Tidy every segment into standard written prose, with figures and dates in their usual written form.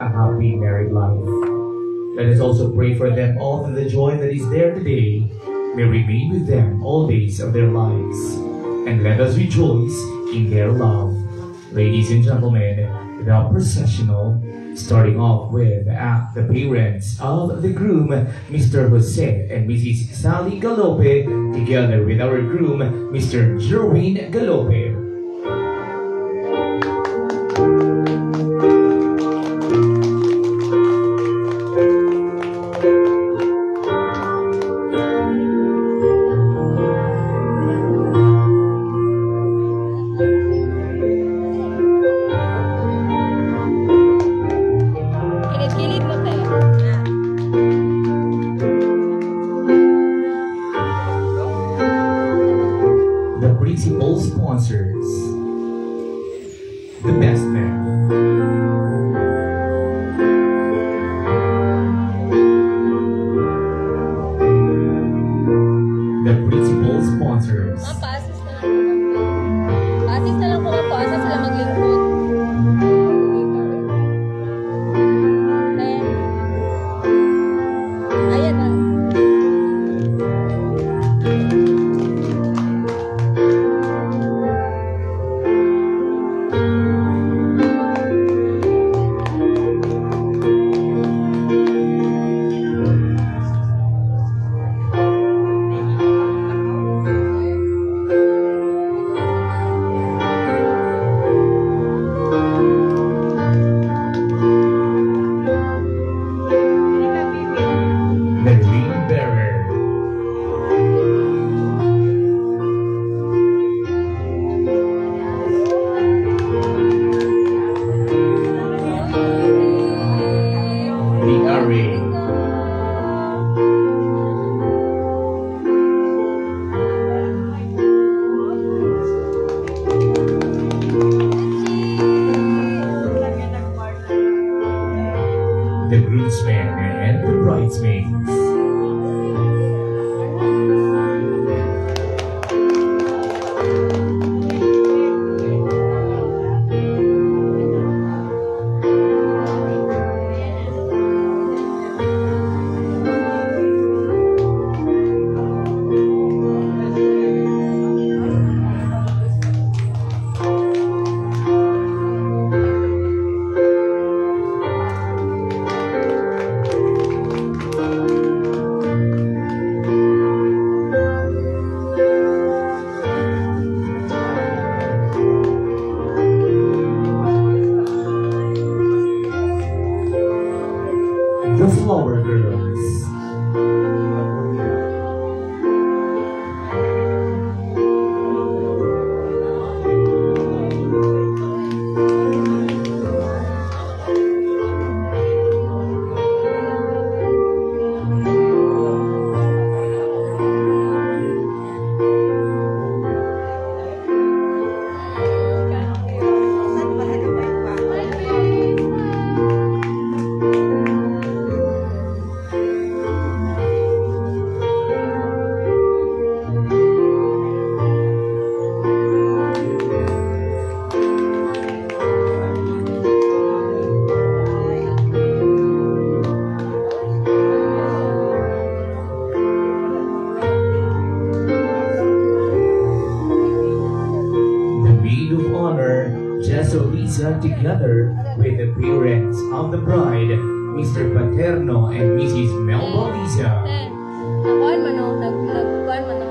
a happy married life. Let us also pray for them all that the joy that is there today may remain with them all days of their lives. And let us rejoice in their love. Ladies and gentlemen, the processional, starting off with the parents of the groom, Mr. Jose and Mrs. Sally Galope, together with our groom, Mr. Jerwin Galope. The principal sponsors, the best man. The principal sponsors. Mga pasis na lang po. Pasis na lang po mga pasis sila maglingkod. Ayan na. The ring bearer. The array. The groomsmen and the bridesmaids. The Flower Girls. Maid of honor, Jessa Lisa, together with the parents of the bride, Mr. Paterno and Mrs. Melba Lisa. Nakuhan man o. Nagkuhan man o.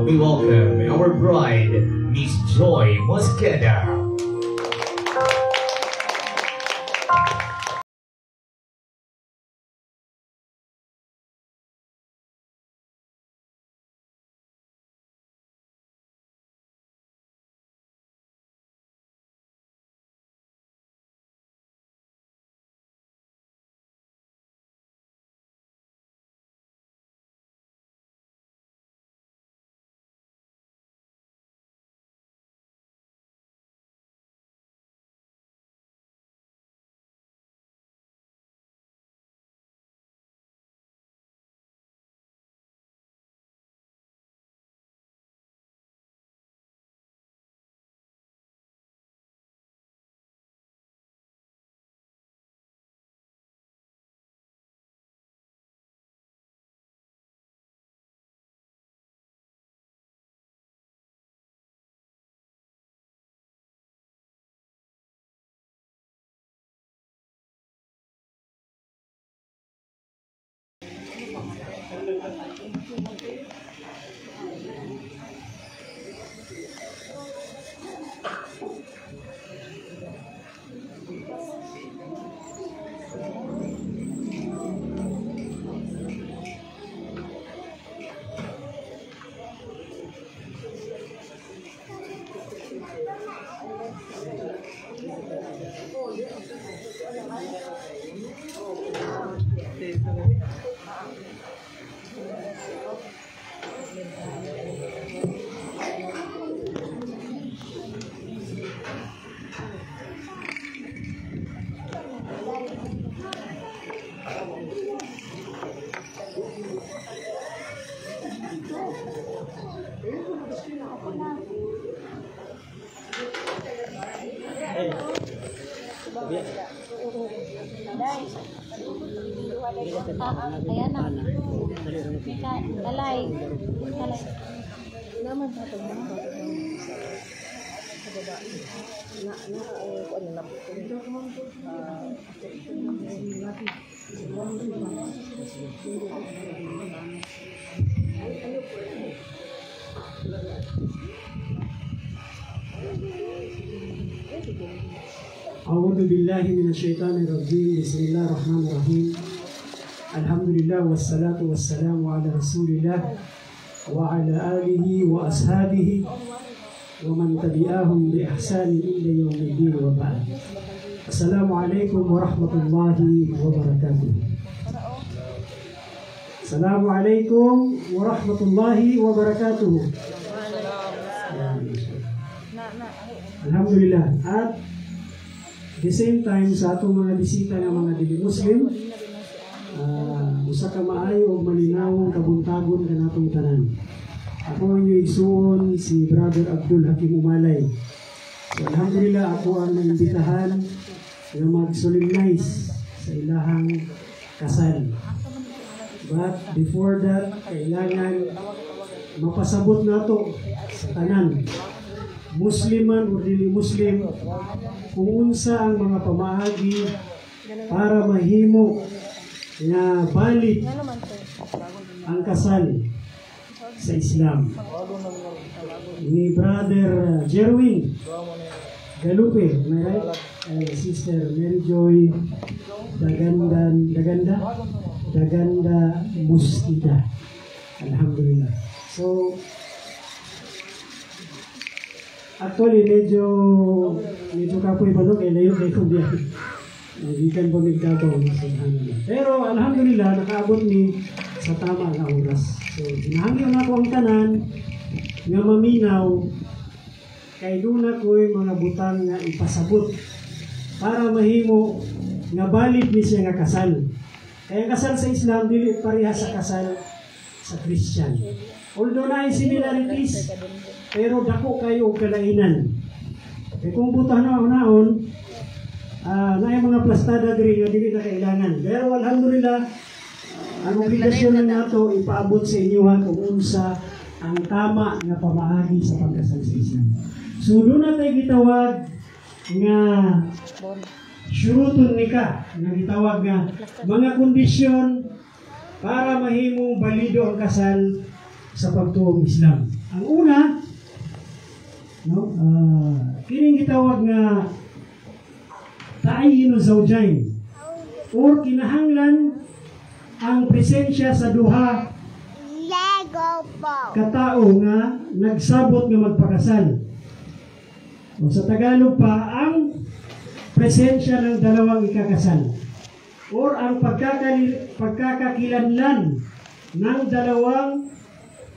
We welcome our bride, Miss Joy Mosqueda. Ayan na. Dalay. Naman sa ito. أعوذ بالله من الشيطان الرجيم بسم الله الرحمن الرحيم الحمد لله والصلاة والسلام على رسول الله وعلى آله وأصحابه ومن تبعهم بإحسان إلى يوم الدين وبعد السلام عليكم ورحمة الله وبركاته السلام عليكم ورحمة الله وبركاته Alhamdulillah. At the same time sa atong mga bisita ng mga dili Muslim, usa ka maayo o malinawong kabuntagon ka natong tanan. Ako ang isuon si Brother Abdul Hakim Umalay. So, alhamdulillah, ako ang naimbitahan na mag-solemnize sa ilahang kasal. But before that, kailangan mapasabot nato sa tanan, Musliman o dili Muslim, kung unsa ang mga pamaagi para mahimo na valid ang kasal sa Islam. Ni Brother Jerwin Galupe, am I right? Sister Mary Joy Daganda Mustida. Alhamdulillah. So, actually, medyo kapoy pa nung layo kung diyan. Nagikan po nagkagaw. Pero alhamdulillah, nakaabot ni sa tama na oras. So, hinahangin ako ang tanan nga maminaw kay doon ako'y mga butang nga ipasabot para mahimo nga valid ni siya nga kasal. Kaya kasal sa Islam, dili pareha sa kasal sa Christian. Although na ay similarities, pero dako kayo og kalainan. Kaya kung butang na naon, na ay mga plastada diri nga dili na kailangan. Pero alhamdulillah, ang obligasyon na nato ipaabot sa inyo kung unsa ang tama nga pamaagi sa pagkasal sa Islam. So doon na tayo gitawag nga syurutun nikah, nga gitawag nga mga kondisyon para mahimong balido ang kasal sa pagtuong Islam. Ang una, kining gitawag nga ta'yinu zawjayn, or kinahanglan ang presensya sa duha katao nga nagsabot nga magpakasal. O sa Tagalog pa, ang presensya ng dalawang ikakasal or ang pagkakakilanlan ng dalawang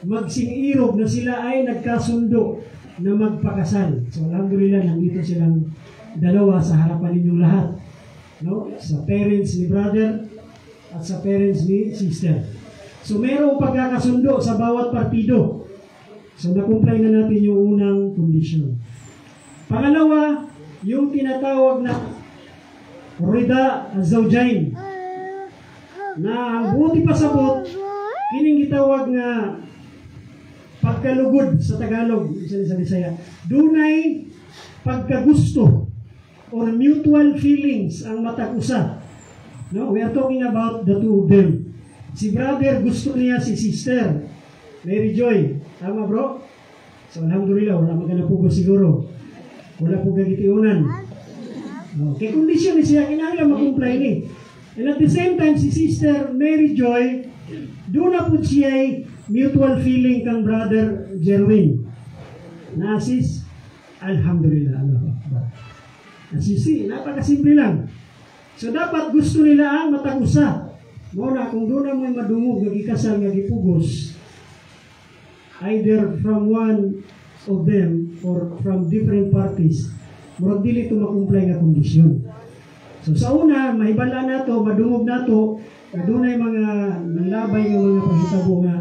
magsing-irog na sila ay nagkasundo na magpakasal. So alhamdulillah, nandito silang dalawa sa harapan ninyong lahat, no? Sa parents ni brother at sa parents ni sister. So mayroong pagkakasundo sa bawat partido. So nakumply na natin yung unang kondisyon. Pangalawa, yung tinatawag na rida az-zawjayn, na ang buti pasabot, kining gitawag nga pagkalugod sa Tagalog, sa Bisaya. Dunay pagkagusto or mutual feelings ang matag usa. No, we are talking about the two of them. Si brother gusto niya si sister Mary Joy. Tama bro? So alhamdulillah, wala maganapugo siguro. Wala po gagitiunan. Okay, kondisyon ni siya, kinahanglan mag-comply ni. And at the same time, si Sister Mary Joy, doon na po siya mutual feeling kang Brother Jerwin. Na-assist, alhamdulillah. As you see, napakasimple lang. So dapat gusto nila ang matag-usa. Muna, kung doon na mo'y madungog, nagikasal, nagipugos, either from one of them or from different parties, murag dili ito makumplay nga kondisyon. So sa una, mahibala na to, madungog na to, na doon ay mga nalabay ng mga paghitabo nga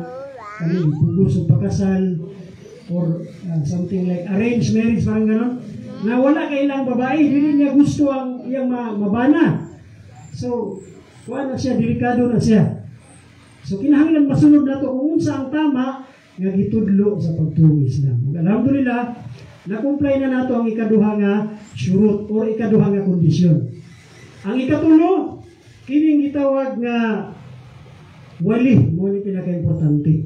pugos o pagkasal or something like arranged marriage, parang gano'n, na wala kailang babae, hindi niya gusto ang iyang mabana. So, wala na siya, delikado na siya. So, kinahanglan masunod na to kung unsa ang tama nga gitudlo sa pagtuo Islam. Alhamdulillah, na-comply na nato ang ikaduha nga syurut or ikaduha nga kondisyon. Ang ikatulo, kining gitawag nga wali, mo ni pinaka-importante.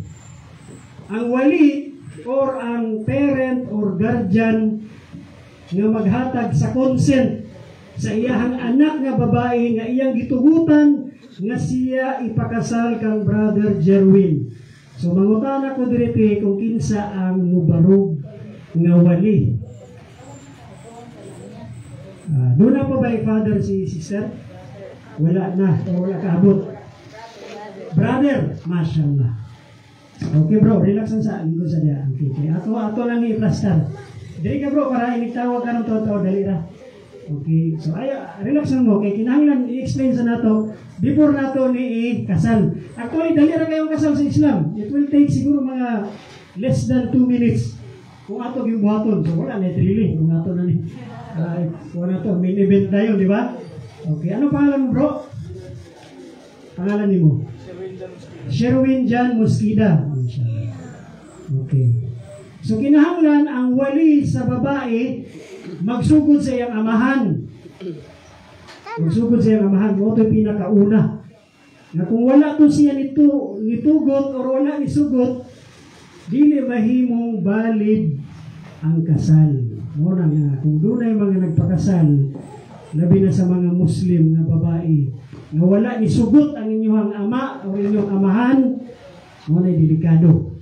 Ang wali or ang parent or guardian nga maghatag sa consent sa iyahang anak nga babae nga iyang gitugutan nga siya ipakasal kang Brother Jerwin. So mangutana ko direte kung kinsa ang mubarog nga wali. Doon na pa ba father si sister? Wala na, wala kaabot. Brother, mashallah. Okay bro, relax lang sa lingkod sa diya. Okay. Ato lang ni plaster. Dali ka bro, para initawag ka ng totoo, dali ra. Okay, so relax lang mo. Okay, kinahanglan i-explain sa nato before nato ni kasal. Actually, dali ra kayong kasal sa Islam. It will take siguro mga less than 2 minutes kung ato yung buhaton. So wala na drilling kung ato na ni. Wala to, main event tayo, di ba? Okay, ano pangalan mo bro? Pangalan ni mo? Sherwin Jan Mosquida. Okay. So kinahanglan ang wali sa babae magsugod sa iyang amahan. Magsugod sa iyang amahan. Ito yung pinakauna. Na kung wala to siya nitugot or wala nisugot, dili mahimong valid ang kasal. Muna nga, kung doon ay mga nagpakasal, labi na sa mga Muslim na babae, na wala nisugot ang inyong ama o inyong amahan, muna ay delikado.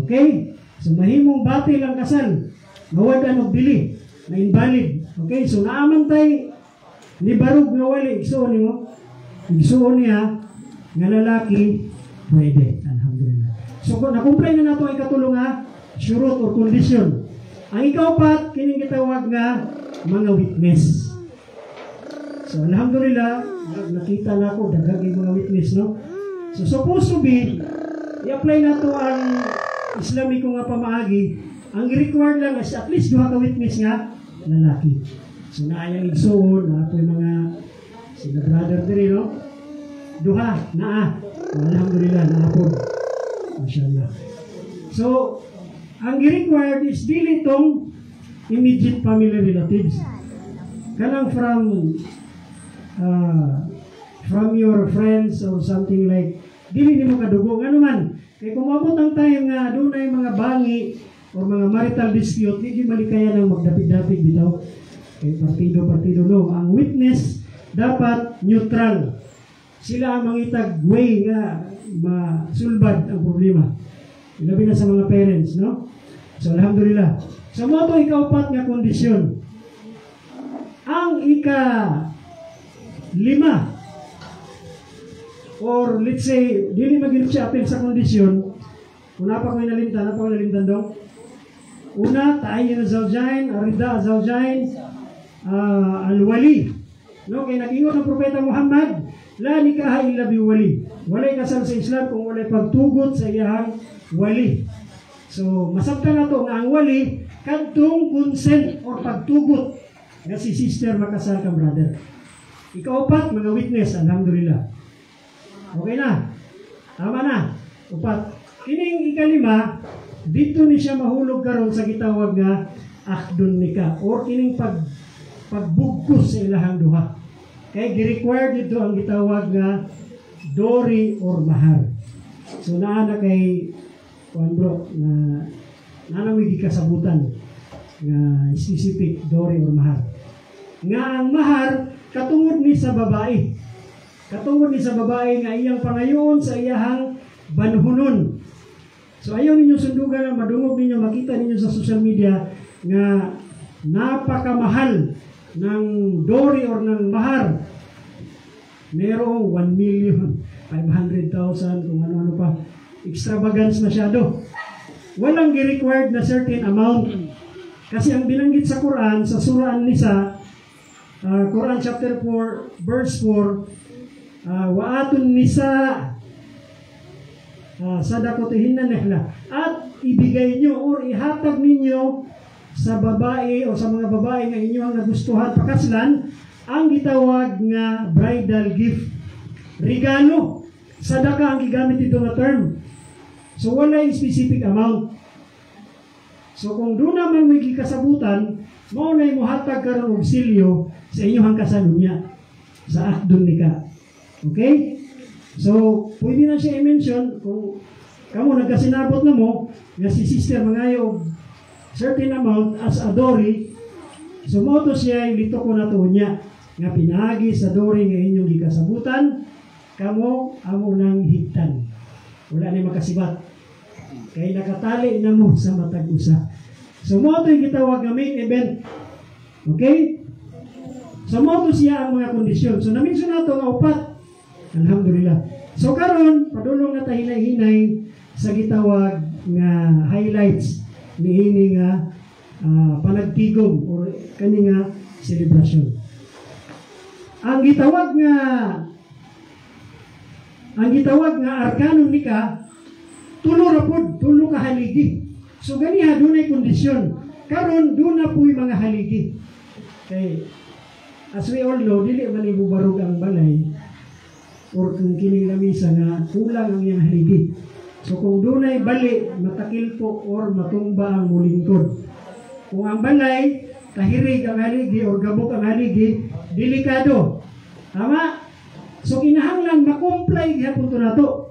Okay? So mahimong batil ang kasal. Mawadan og dili na invalid. Okay, so naamantay ni barug nga wali igsuon nimo. Igsuon niya nga lalaki pwede. Alhamdulillah. So na-comply na nato ang ikatulong nga syurut or condition. Ang ikaapat kining gitawag nga mga witness. So alhamdulillah, nakita na ako daghang mga witness, no? So supposed to be i-apply nato ang Islamiko nga pamaagi. Ang required lang is at least duha ka witness nga lalaki. So naayang igsoon, na ato mga sila brother diri, no? Duha, naa. Alhamdulillah, naapod. Mashallah. So, ang required is dili tong immediate family relatives. Kanang from your friends or something like, dili nimo kadugo. Ano man, kaya kung mabot ang time nga doon ay mga bangi o mga marital dispute, hindi malikaya ng magdapit-dapit bitaw. Okay, partido, no. Ang witness dapat neutral. Sila ang mangitag way nga masulbad ang problema. Ilabi na sa mga parents, no? So, alhamdulillah. So, mo ito ikaupat nga kondisyon. Ang ika-5, or let's say, dili magilip siya apel sa kondisyon, una pa ko nalimtan daw. Una, ta'ayyin az-zawjayn, arida az-zawjayn, al-wali. No, kaya nag-ingon ng Propeta Muhammad, la nikaha illa biwali. Walay kasal sa Islam kung walay pagtugot sa iyang wali. So, masabta na to nga ang wali, kadtong consent or pagtugot nga si sister makasal ka brother. Ikaupat, mga witness, alhamdulillah. Okay na? Tama na? Upat. Kining ikalima, dito ni siya mahulog karon sa gitawag nga akdun nika or kining pagbugkos sa ilahang duha. Kaya gi-required dito ang gitawag nga dowry or mahar. So naa kay kuan bro na nanawig kasabutan nga specific dowry or mahar. Nga ang mahar katungod ni sa babae. Katungod ni sa babae nga iyang pangayoon sa iyahang banhunon. So ayaw ninyo sundugan na madungog ninyo, makita ninyo sa social media nga napakamahal ng dowry or ng mahar. Merong 1,500,000 kung ano-ano pa. Extravagance masyado. Walang gi-required na certain amount. Kasi ang binanggit sa Quran, sa Surah An-Nisa, Quran chapter 4, verse 4, wa'atun nisa sadakotihin na nehla. At ibigay nyo or ihatag ninyo sa babae o sa mga babae na inyong nagustuhan pakaslan ang gitawag nga bridal gift. Regalo. Sadaka ang gigamit ito na term. So wala yung specific amount. So kung doon naman may gikasabutan, mao na imuhatag karon og silyo sa inyong kasalunya sa akdon nika. Okay? So, pwede na siya i-mention kung kamo nagkasinabot na mo nga si sister mangayo certain amount as a dowry. So, mo to siya ilito ko na to niya nga pinagi sa dowry nga inyong gikasabutan kamo amo nang higtan. Wala ni makasibat. Kay nakatali na mo sa matag usa. So, mo to yung gitawag nga main event. Okay? So, mo to siya ang mga kondisyon. So, na-mention na to nga upat. Alhamdulillah. So karon padulong na tahinay-hinay sa gitawag nga highlights niini nga panagtigom or kani nga celebration. Ang gitawag nga arkanong nika tulo ra pod, tulo ka haligi. So ganiha dunay kondisyon. Karon duna puy mga haligi. Kay as we all know dili man ibubarog ang balay or kung kining lamisa nga kulang ang iyang haligi. So kung dunay bali, matakil po or matumba ang mulingkod. Kung ang balay, kahirig ang haligi or gabok ang haligi, delikado. Tama? So kinahanglan makumplay gyapon to nato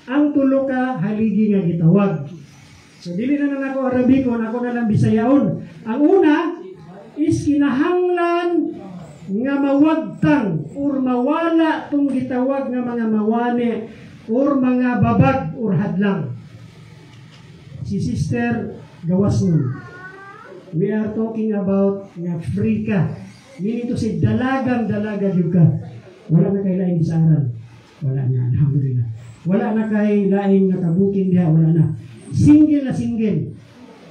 ang tulo ka haligi nga gitawag. So dili na lang ako Arabikon, ako na lang Bisayaon. Ang una is kinahanglan nga mawagtang or mawala tong gitawag nga mga mawani or mga babag or hadlang. Si Sister gawas nun. We are talking about nga free ka. Meaning to say dalagang-dalaga yung ka. Wala na kay laing sa aral. Wala na, alhamdulillah. Wala na kay laing nakabuking diha, wala na. Single na single.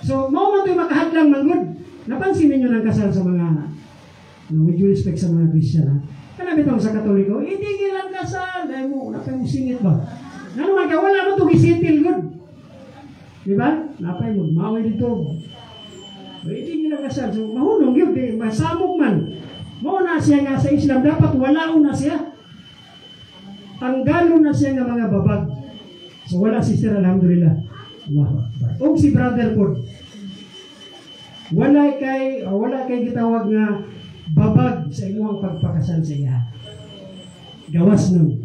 So, mao man to'y makahadlang manggod. Napansin ninyo ng kasal sa mga with due respect sa mga Christian, ha? Kanabi itong sa Katoliko, hindi gilang kasal. Dahil mo, napay mo singit ba? Nga naman ka, wala mo ito gisitil good. Diba? Napay mo, maway dito. Hindi gilang kasal. So, mahunong yun, masamok man. Mao na siya nga sa Islam, dapat walaon na siya. Tanggalon na siya nga mga babag. So, wala sister, alhamdulillah. Allahu Akbar. O si brother po, wala kay gitawag nga babag sa inyong pagpakasal sa iya. Gawas nun.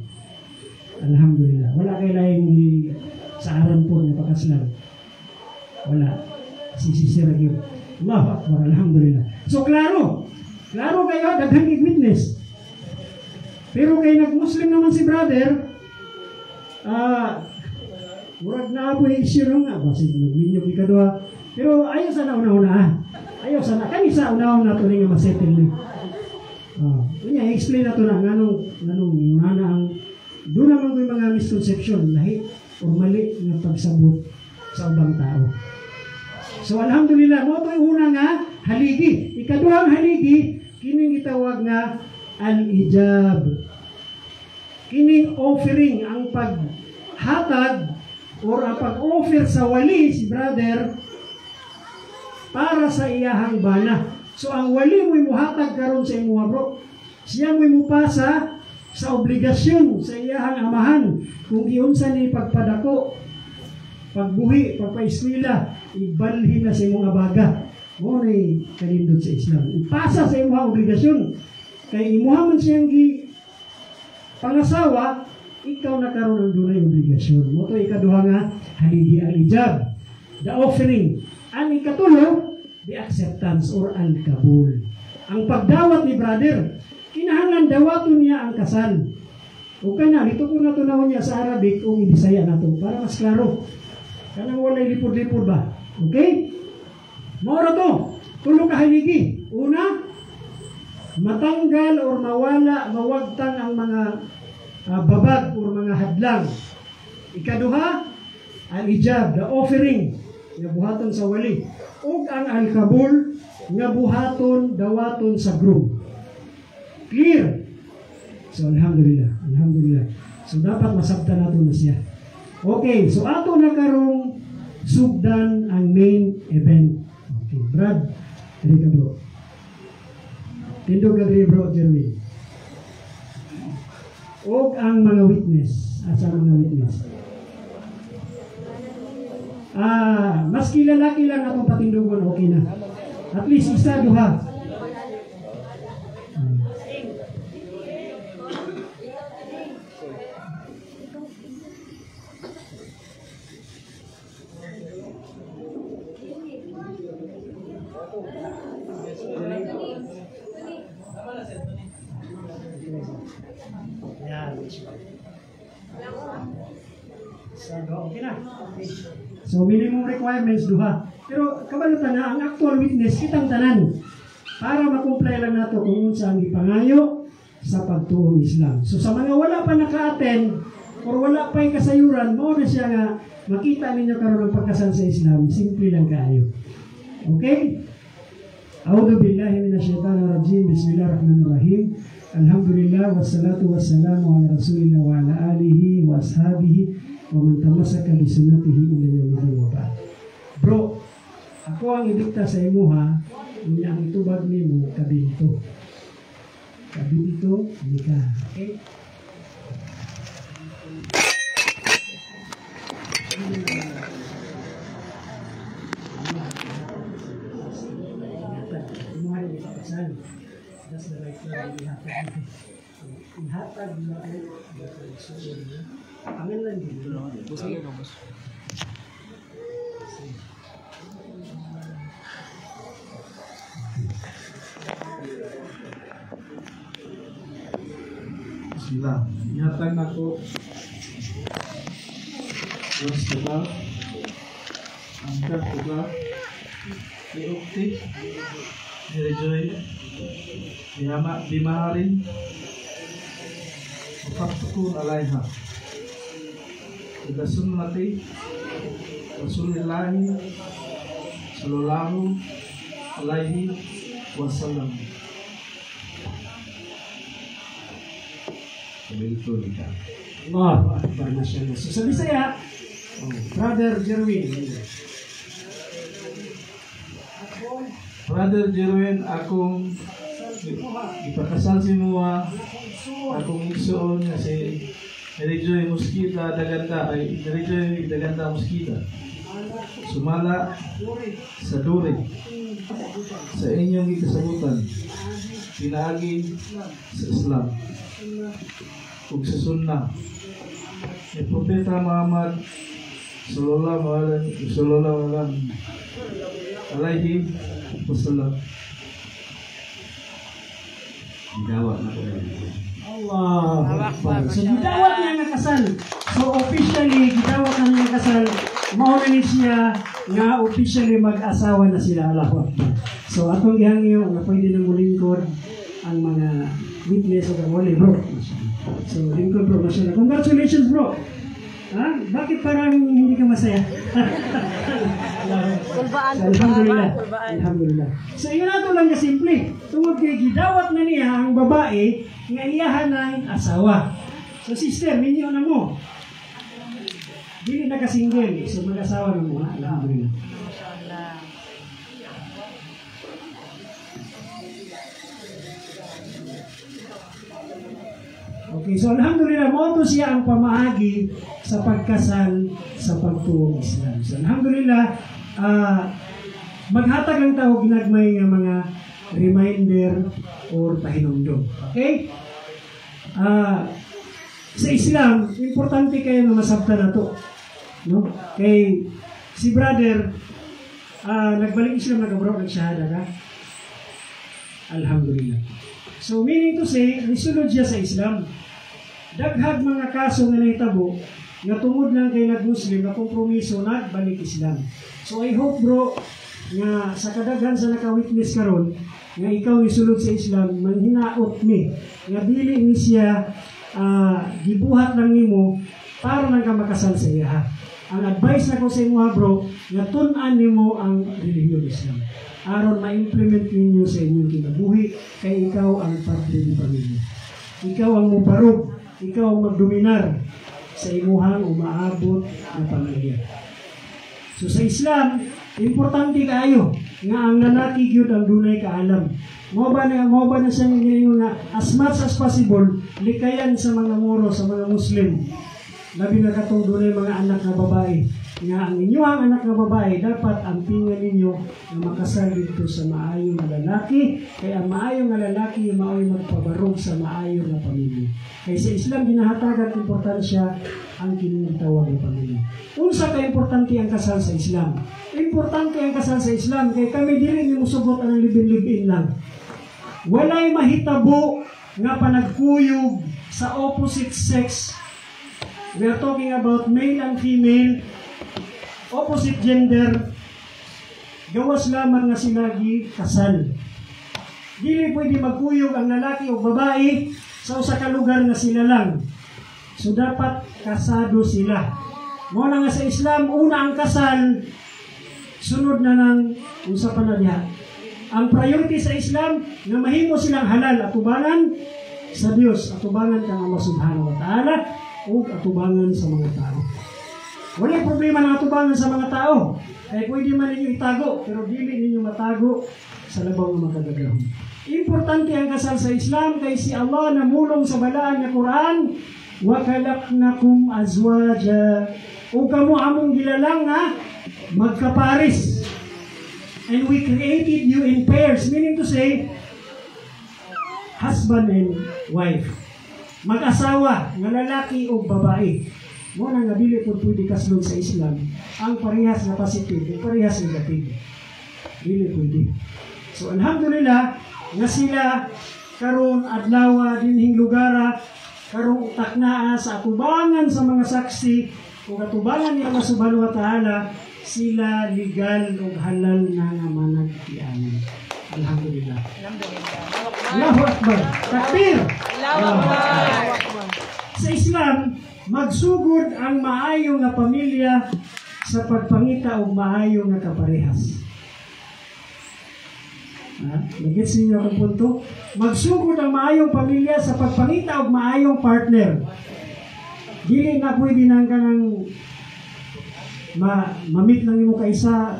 Alhamdulillah. Wala kay laing sa aran po na pakasalan. Wala. Sisira yun. Allahu Akbar. Alhamdulillah. So, klaro. Klaro kayo, daghang witness. Pero kay nag-Muslim naman si brother, murag na po yung issue nga. Basig mag-linyok ikadwa. Pero ayaw sana una-una. Ayaw sana. Kanisa una-una ito nga masettle ni. Kanya, explain na ito na nganong nana ang doon naman ko yung mga misconception, lahi o mali na pagsabot sa ubang tao. So, alhamdulillah, mo ito yung una nga haligi. Ikaduhang haligi, kining gitawag nga al-ijab. Kining offering, ang paghatag or ang pag-offer sa wali, si brother, para sa iyahang bana. So ang wali mo'y muhatag karon sa imuha bro. Siya mo'y mupasa sa obligasyon sa iyahang amahan. Kung giunsa ni pagpadako, pagbuhi, pagpaiskwela, ibalhin na sa imong abaga. Mo na'y kalindot sa Islam. Ipasa sa imuha obligasyon. Kay imuha man siyang pangasawa, ikaw na karon ang dunay obligasyon. Mo to ikaduha nga haligi ang ijab, the offering. Ang ikatulo, the acceptance or al-kabul. Ang pagdawat ni brother, kinahanglan dawaton niya ang kasal. O kana, dito ko na tunawon niya sa Arabic o Bisaya na to para mas klaro. Kanang walay lipod-lipod ba? Okay? Maura to. Tulo ka haligi. Una, matanggal or mawala, mawagtang ang mga babag or mga hadlang. Ikaduha, ang ijab, the offering, nga buhaton sa wali. Ug ang al-kabul, nga buhaton, dawaton sa groom. Clear? So, alhamdulillah. Alhamdulillah. So, dapat masabta nato na siya. Okay, so ato na karong sugdan ang main event. Okay, Brad, dali ka bro. Tindog ka dali bro, Jeremy. O ang mga witness. Asa mga witness? Mas kilala atong patindugon, okay na. At least isa, duha. Okay na. So minimum requirements duha. Pero kabalutan na ang actual witness kitang tanan para makumply lang nato kung unsa ang gipangayo sa pagtuong Islam. So sa mga wala pa naka-attend or wala pa yung kasayuran, mo na siya nga makita ninyo karon ang pagkasal sa Islam, simple lang kaayo. Okay? A'udhu billahi minasyaitanir rajim. Bismillahirrahmanirrahim. Alhamdulillah wassalatu wassalamu ala Rasulillah wa ala alihi wa ashabihi wa man tamassaka bi sunnatihi ila yaumil wa ba'd. Bro, ako ang idikta sa imo ha, niya ang itubag nimo kabinto. Kabinto, nika. Okay? That's the right word we have to do. Ihatag mo ay susunod na. Amin lang dito. Bismillah. Ihatag na ko. Terus kita angkat juga diukti direjoy dimaharin Faktukun alaiha Ida sunnati Rasulillahi Sallallahu alaihi wasallam. Begitu kita. Allah Akbar, Masya Allah. So, sabi saya, Brother Jerwin. Brother Jerwin, akong ipakasal si Mua, akong igsoon nga si Nerijoy Mosquita Daganda ay Nerijoy Daganda Mosquita sumala sa duri sa inyong ikasabutan pinaagi sa Islam ug sa sunnah ni Propeta Muhammad sallallahu alaihi wasallam. Gidawat na ko. Allah Akbar. So, gidawat niya nga kasal. So, officially, gidawat na niya kasal. Mauna siya nga officially mag-asawa na sila. Allahu Akbar. So, atong gihangyo nga pwede na mulingkod ang mga witness o kawali, bro. So, lingkod bro. Masya. Congratulations, bro. Ha? Bakit parang hindi ka masaya? Kulbaan, So, alhamdulillah. kulbaan. Alhamdulillah. So, yun nato lang na simple. Tungod kay gidawat na niya ang babae nga iyahan ng asawa. So, sister, minyo na mo. Dili na ka-single. So, mag-asawa na mo. Ha? Alhamdulillah. Okay, so alhamdulillah, mo to siya ang pamaagi sa pagkasal sa pagtuong Islam. So alhamdulillah, maghatag lang tao ginagmay nga mga reminder or pahinumdum. Okay? sa Islam, importante kayo na masabta na to. No? Kay si brother, nagbalik Islam na bro, nagsyahada ka? Alhamdulillah. So meaning to say, nisulod siya sa Islam. Daghag mga kaso nga nahitabo, nga tungod lang kay nag-Muslim, na kompromiso, nagbalik Islam. So I hope bro, nga sa kadaghan sa naka-witness karon, nga ikaw nisulod sa Islam, manghinaot ni, nga dili ni siya gibuhat lang nimo para lang ka makasal sa iya. Ang advice na ko sa imo bro, nga tun-an nimo ang relihiyon Islam. Aron ma-implement ninyo sa inyong kinabuhi, kay ikaw ang padre ng pamilya. Ikaw ang mubarog, ikaw ang magdominar sa imuhang umaabot na pamilya. So sa Islam, importante kaayo nga ang lalaki gyud ang dunay kaalam. Mao ba na siya nga as much as possible likayan sa mga moro, sa mga Muslim. Labi na katong dunay mga anak na babae. Nga ang inyong anak na babae dapat ampingan ninyo na makasal dito sa maayong na lalaki. Kaya ang maayong na lalaki mao'y magpabarog sa maayong na pamilya. Kaya sa Islam ginahatagan importansya ang kinitawag ng pamilya. Unsa ka importante ang kasal sa Islam? Importante ang kasal sa Islam kay kami dili ni musugot ang libin-libin lang. Walay mahitabo nga panagkuyog sa opposite sex. We are talking about male and female, opposite gender. Gawas lamang nga sila kasal. Dili pwede magkuyog ang lalaki o babae sa usa ka lugar nga sila lang. So dapat kasado sila. Mo na nga sa Islam, una ang kasal, sunod na ng unsa pa na diha. Ang priority sa Islam na mahimo silang halal atubangan sa Dios, atubangan kang Allah Subhanahu wa Ta'ala o atubangan sa mga tao. Wala problema ng atubangan sa mga tao. Kaya pwede man ninyo itago, pero dili ninyo matago sa labaw ng makagagahon. Importante ang kasal sa Islam kay si Allah namulong sa balaan ng Quran, wa khalaqnakum azwaja. O kamo among gilalang nga magkaparis. And we created you in pairs, meaning to say, husband and wife. Mag-asawa, nga lalaki o babae. Muna nga dili po pwede kaslog sa Islam ang parehas na positive, parehas negative. Dili pwede. So alhamdulillah, nga sila karon adlaw dinhing lugara, karong taknaa sa atubangan sa mga saksi, o katubangan ni Allah Subhanahu wa Ta'ala, sila legal o halal na nga managtianan. Alhamdulillah. Allahu Akbar. Takbir. Allahu Akbar. Sa Islam, magsugod ang maayong nga pamilya sa pagpangita o maayong nga kaparehas. Nagets ninyo akong punto? Magsugod ang maayong pamilya sa pagpangita o maayong partner. Dili na pwede nang kanang mamit lang mo kaisa,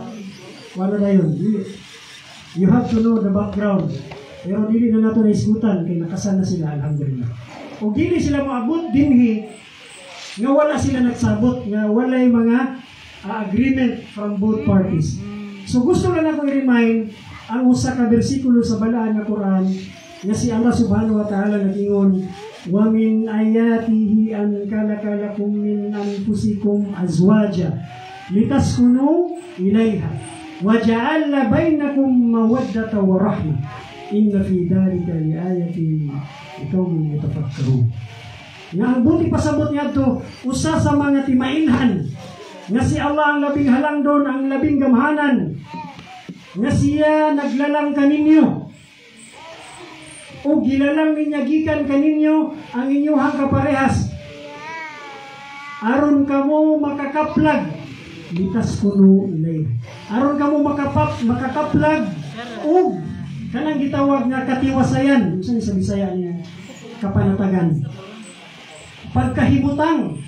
wala na yun. You have to know the background. Pero dili na nato na isgutan kay nakasal na sila, alhamdulillah. O dili sila maabot dinhi nga wala sila nagsabot, nga walay mga agreement from both parties. So gusto lang ako i-remind ang usa ka bersikulo sa balaan nga Quran nga si Allah Subhanahu wa Ta'ala nag-ingon, wa min ayatihi an kalakalakum min anfusikum azwaja litaskunu ilayha wa ja'alna bainakum mawaddata wa rahmah inna fi dhalika liayatin liqaumin yatafakkarun. Nga ang buti pasabot niya to, usa sa mga timainhan nga si Allah ang labing halangdon, ang labing gamhanan, nga siya naglalang kaninyo o gilalang ninyagikan kaninyo ang inyong kaparehas aron kamo makakaplag litas kuno ilay aron kamo makakaplag o kanang gitawag nga katiwasayan sa Bisaya niya kapanatagan pagkahibutang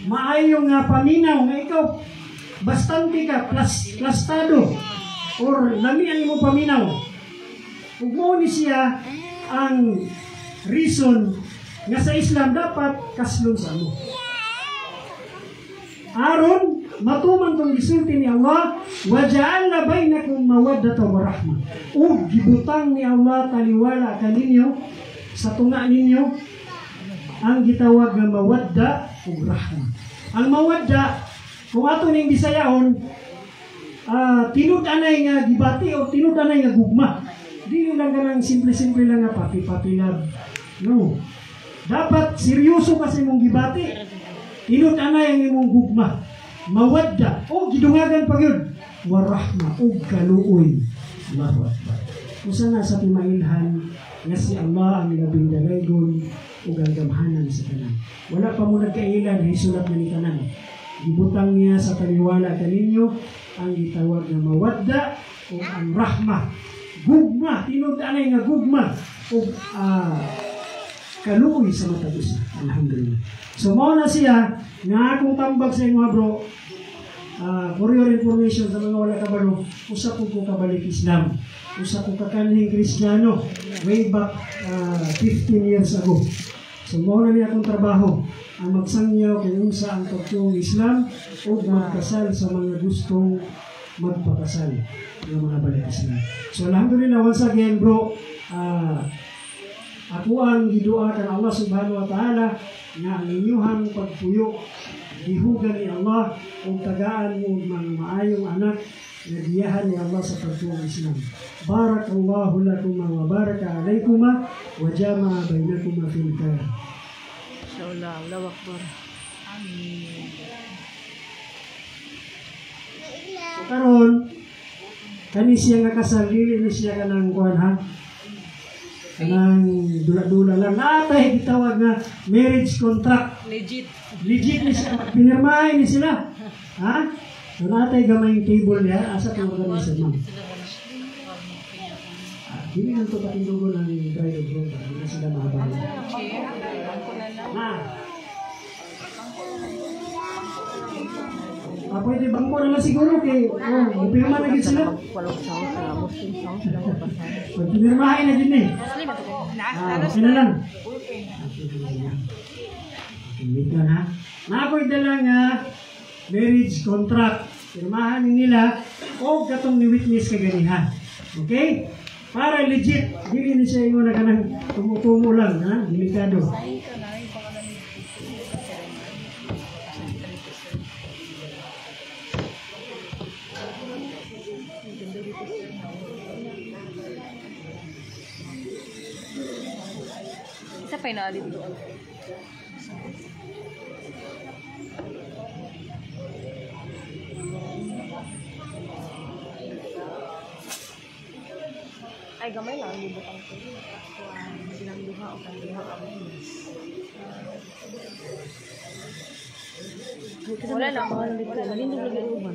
maayo nga paminaw nga ikaw bastante ka plastado or lamian mo paminaw ug mo ni siya ang reason nga sa Islam dapat kaslon sa mo. Aron matuman tong gisulti ni Allah, wa ja'alna bainakum mawaddata wa rahmah. Gibutang ni Allah taliwala kaninyo sa tunga ninyo ang gitawag nga mawadda ug rahma. Ang mawadda, kung ato ning Bisayahon, tinud-anay nga gibati o tinud-anay nga gugma. Di yun lang ganang simple-simple lang nga papi-papi love. No. Dapat seryoso kasi mong gibati. Tinud-anay ang imong gugma. Mawadda o gidungagan pa yun. Warahma o kaluoy. Allahu Akbar. Usa na sa timailhan nga si Allah ang labing dalaygon o gagamhanan sa tanan. Wala pa mo nagkailan, hisulat na ni tanan. Gibutang niya sa paniwala kaninyo ang gitawag na mawadda o ang rahma. Gugma, tinud-anay nga gugma o kaluoy sa matag usa. Alhamdulillah. So mao na siya nga akong tambag sa inyo bro. For your information sa mga wala kabalo, usa ko kabalik Islam. Usa ko kakanhing Kristiyano way back 15 years ago. So mao na niya akong trabaho ang magsangyaw kung unsa ang pagtuong Islam o magkasal sa mga gustong magpakasal ng mga balik Islam. So alhamdulillah, once again bro, ako ang gidua kan Allah subhanahu wa ta'ala nga ang inyuhang pagpuyo dihugan ni Allah o tagaan mo mga maayong anak na diyahan ni Allah sa pagtuong Islam. Barakallahu lakum wa baraka alaykuma wa jama'a bainakuma fil khair. Inshallah, Allahu Akbar. Amin. Karon kani siya nga kasal, dili ni siya kanang kuan ha. Kanang dula-dula lang. Natay gitawag na marriage contract. Legit. Legit ni siya. Pinirmahay ni sila. Ha? So natay gamayng table niya. Asa kang organization, ma'am? Hindi nang ito patindugo ng bride of groom. Hindi na sila mahabang. Na. Pwede bangko na lang siguro kay pinirma na gid sila. Pag pinirmahay na din eh. Okay na lang. Wait lang ha. Nakoy dala nga marriage contract. Pirmahan nila o katong ni witness kaganihan. Okay? Para legit. Dili ni siya yung naganang tumutumo lang. Ha? Delikado. Isa pa inaalit doon. Ay, gamay lang. Libutang ko. Silang duha o kanduha ako. Wala lang. Malindog lagi ang uban.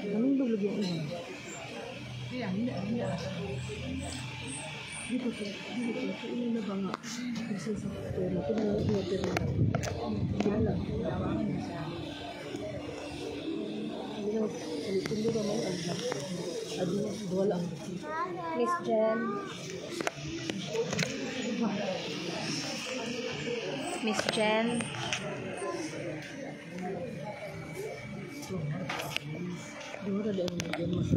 Malindog lagi ang uban. Dito ko, ini na ba nga? Kasi sa pero wala. Hindi ba man ang wala. Miss Jen. Miss Jen. Dura dia ang mas.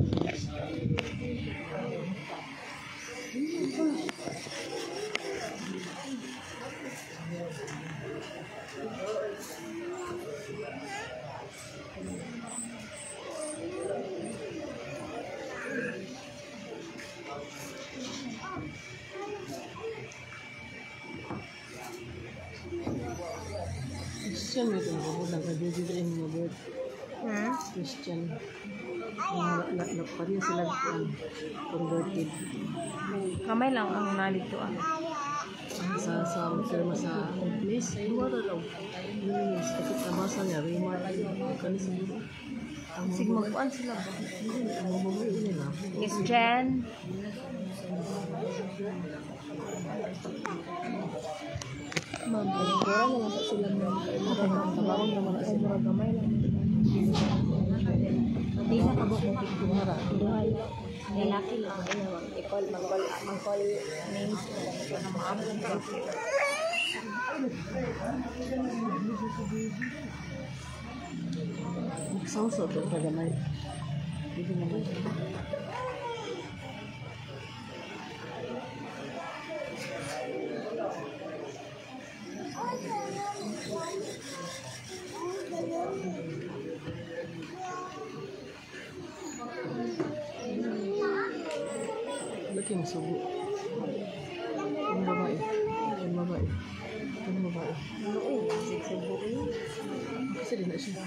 Christian itu bagus dan kerja juga yang membuat Christian nagpariya sila converted. Kamay lang ang nalito sa firma sa place. Dua daw. Kasi tabasa niya Raymar kanis siguro. Sige magpuan sila ba? Miss Jen. Ma'am, kurang naman sa sila tabarong naman sa mga gamay lang. Hindi na kabok mo pigkumara. Duhay. Lalaki lang. Mag-call names na maabot ka. Magsawso ito sa gamay. Dito naman. Laki masubo. Ang babae. Ang babae. Ang babae. Kasi din na siya.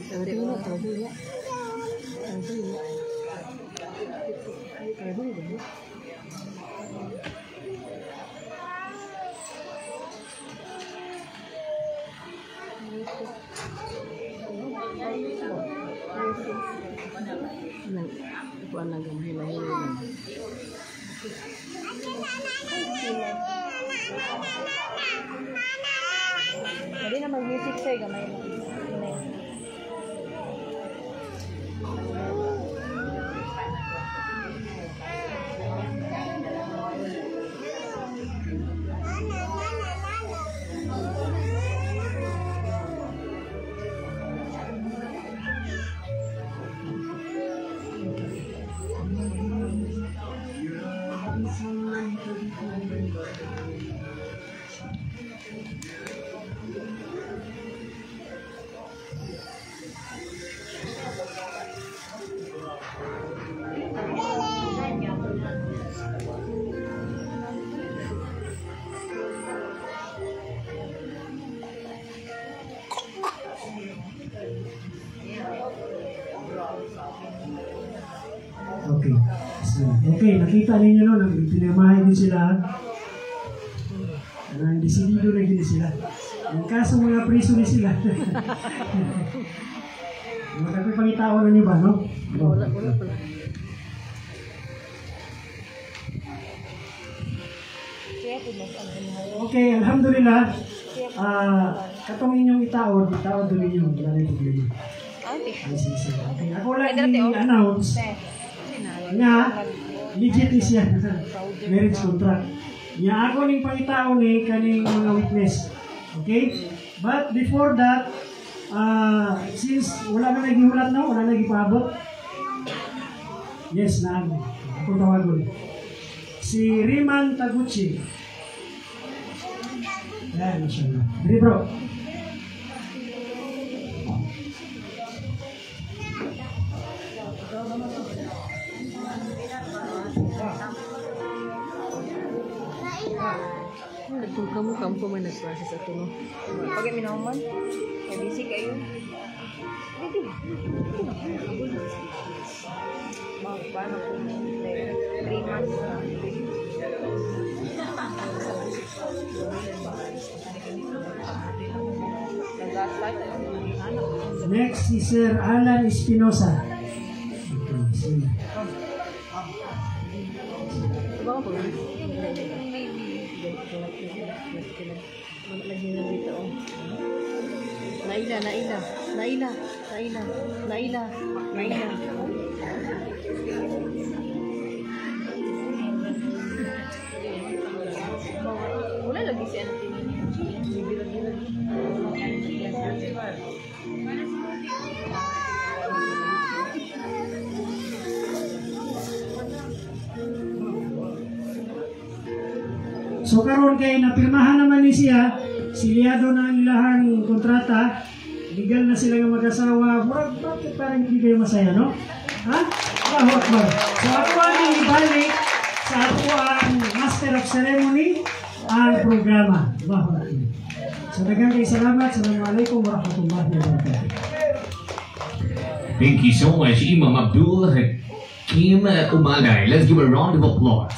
Taradila. Taradila. Ikuan lang ang hila-hila. Hindi na mag-music sa'yo, gamay mo. Okay. Okay, nakita ninyo no, pinamahay din sila. Desidido na din sila. Ang kaso mga priso ni sila. Magkakipangitao na niyo ba, no? Wala pala. Okay, alhamdulillah. Katong inyong itaod din ninyo. Wala na yung problema. Okay, ako lang i-announce nga legit is yan. Marriage contract. Nga ako ning pangitao ni kaning mga witness. Okay? But before that, since wala na naghihulat na, wala na nagipabot. Yes, na akong tawagon. Si Riman Taguchi. Yan, mashallah. Dali bro. Kung kamu may nagklase sa tuno. Pag minuman, may busy kayo. Paano po? 3 months. Next si Sir Alan Espinosa. Diba ko pag lagi na dito. Naila. Wala lagi si anak ini. So karon kay napirmahan naman ni siya, silyado na ang ilahang kontrata, legal na sila nga mag-asawa. Bakit parang hindi kayo masaya, no? Ha? Allahu Akbar. So ako ang ibalik sa ako ang Master of Ceremony ang programa. Allahu Akbar. So daghang kay salamat. Assalamualaikum warahmatullahi wabarakatuh. Thank you so much, Imam Abdul Hakim Umalay. Let's give a round of applause.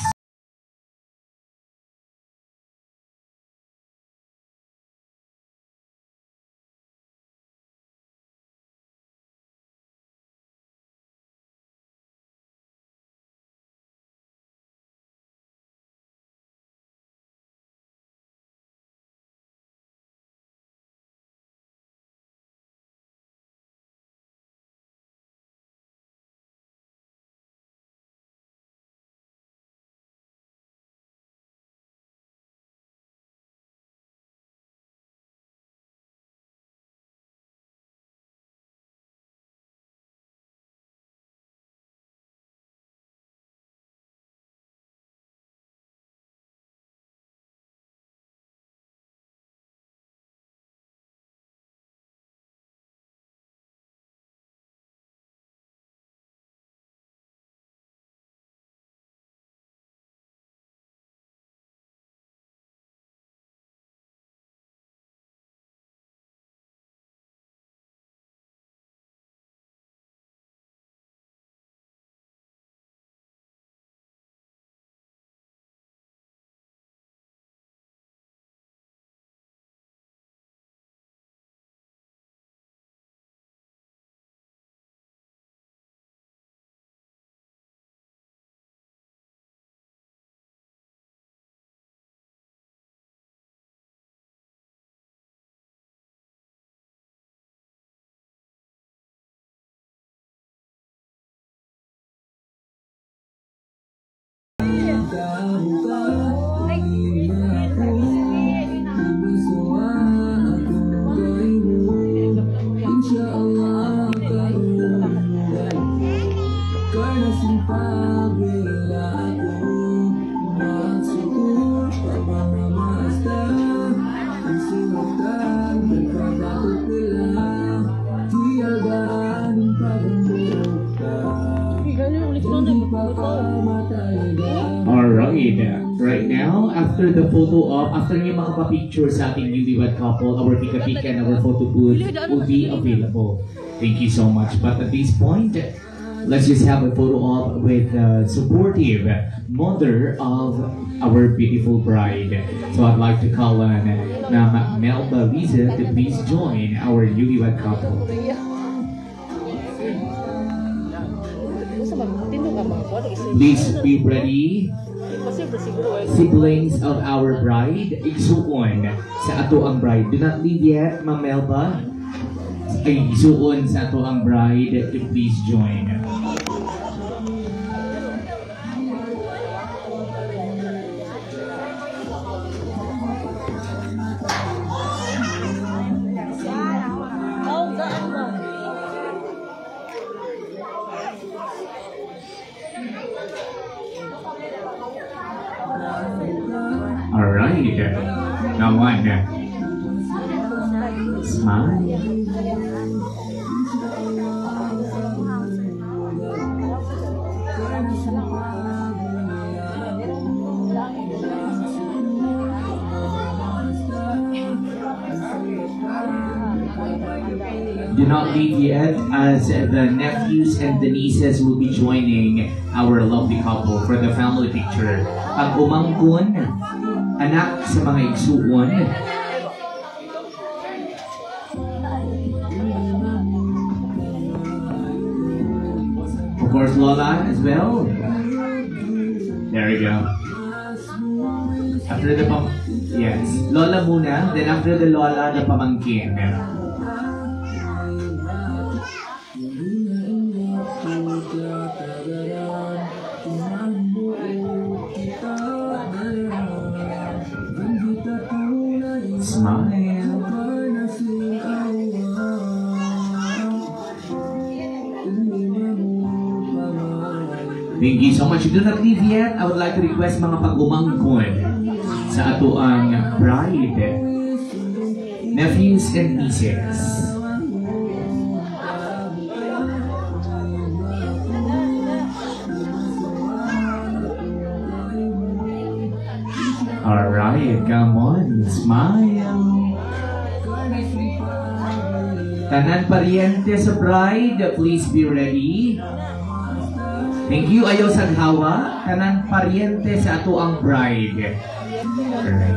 Right now, after the photo op, after yung makapapicture sa ating newlywed couple, our pika-pika and our photo booth will be available. Thank you so much. But at this point, let's just have a photo op with the supportive mother of our beautiful bride. So I'd like to call on Ma'am Melba Liza to please join our newlywed couple. Please be ready. Siblings of our bride, igsuon sa ato ang bride. Do not leave yet, Ma'am Melba. Ay, igsuon sa ato ang bride to please join. Alright, now one, smile. Do not leave yet, as the nephews and the nieces will be joining our lovely couple for the family picture. Ang umangkon, anak sa mga igsuon. Of course, Lola as well. There we go. After the yes, Lola muna, then after the Lola, the pamangkin. Smile. Thank you so much. You do not leave yet. I would like to request mga pag-umangkon sa ato ang bride, nephews and nieces. Alright, come on, smile. Tanan pariente sa bride, please be ready. Thank you, ayaw sa hawa. Tanan pariente sa ato ang bride.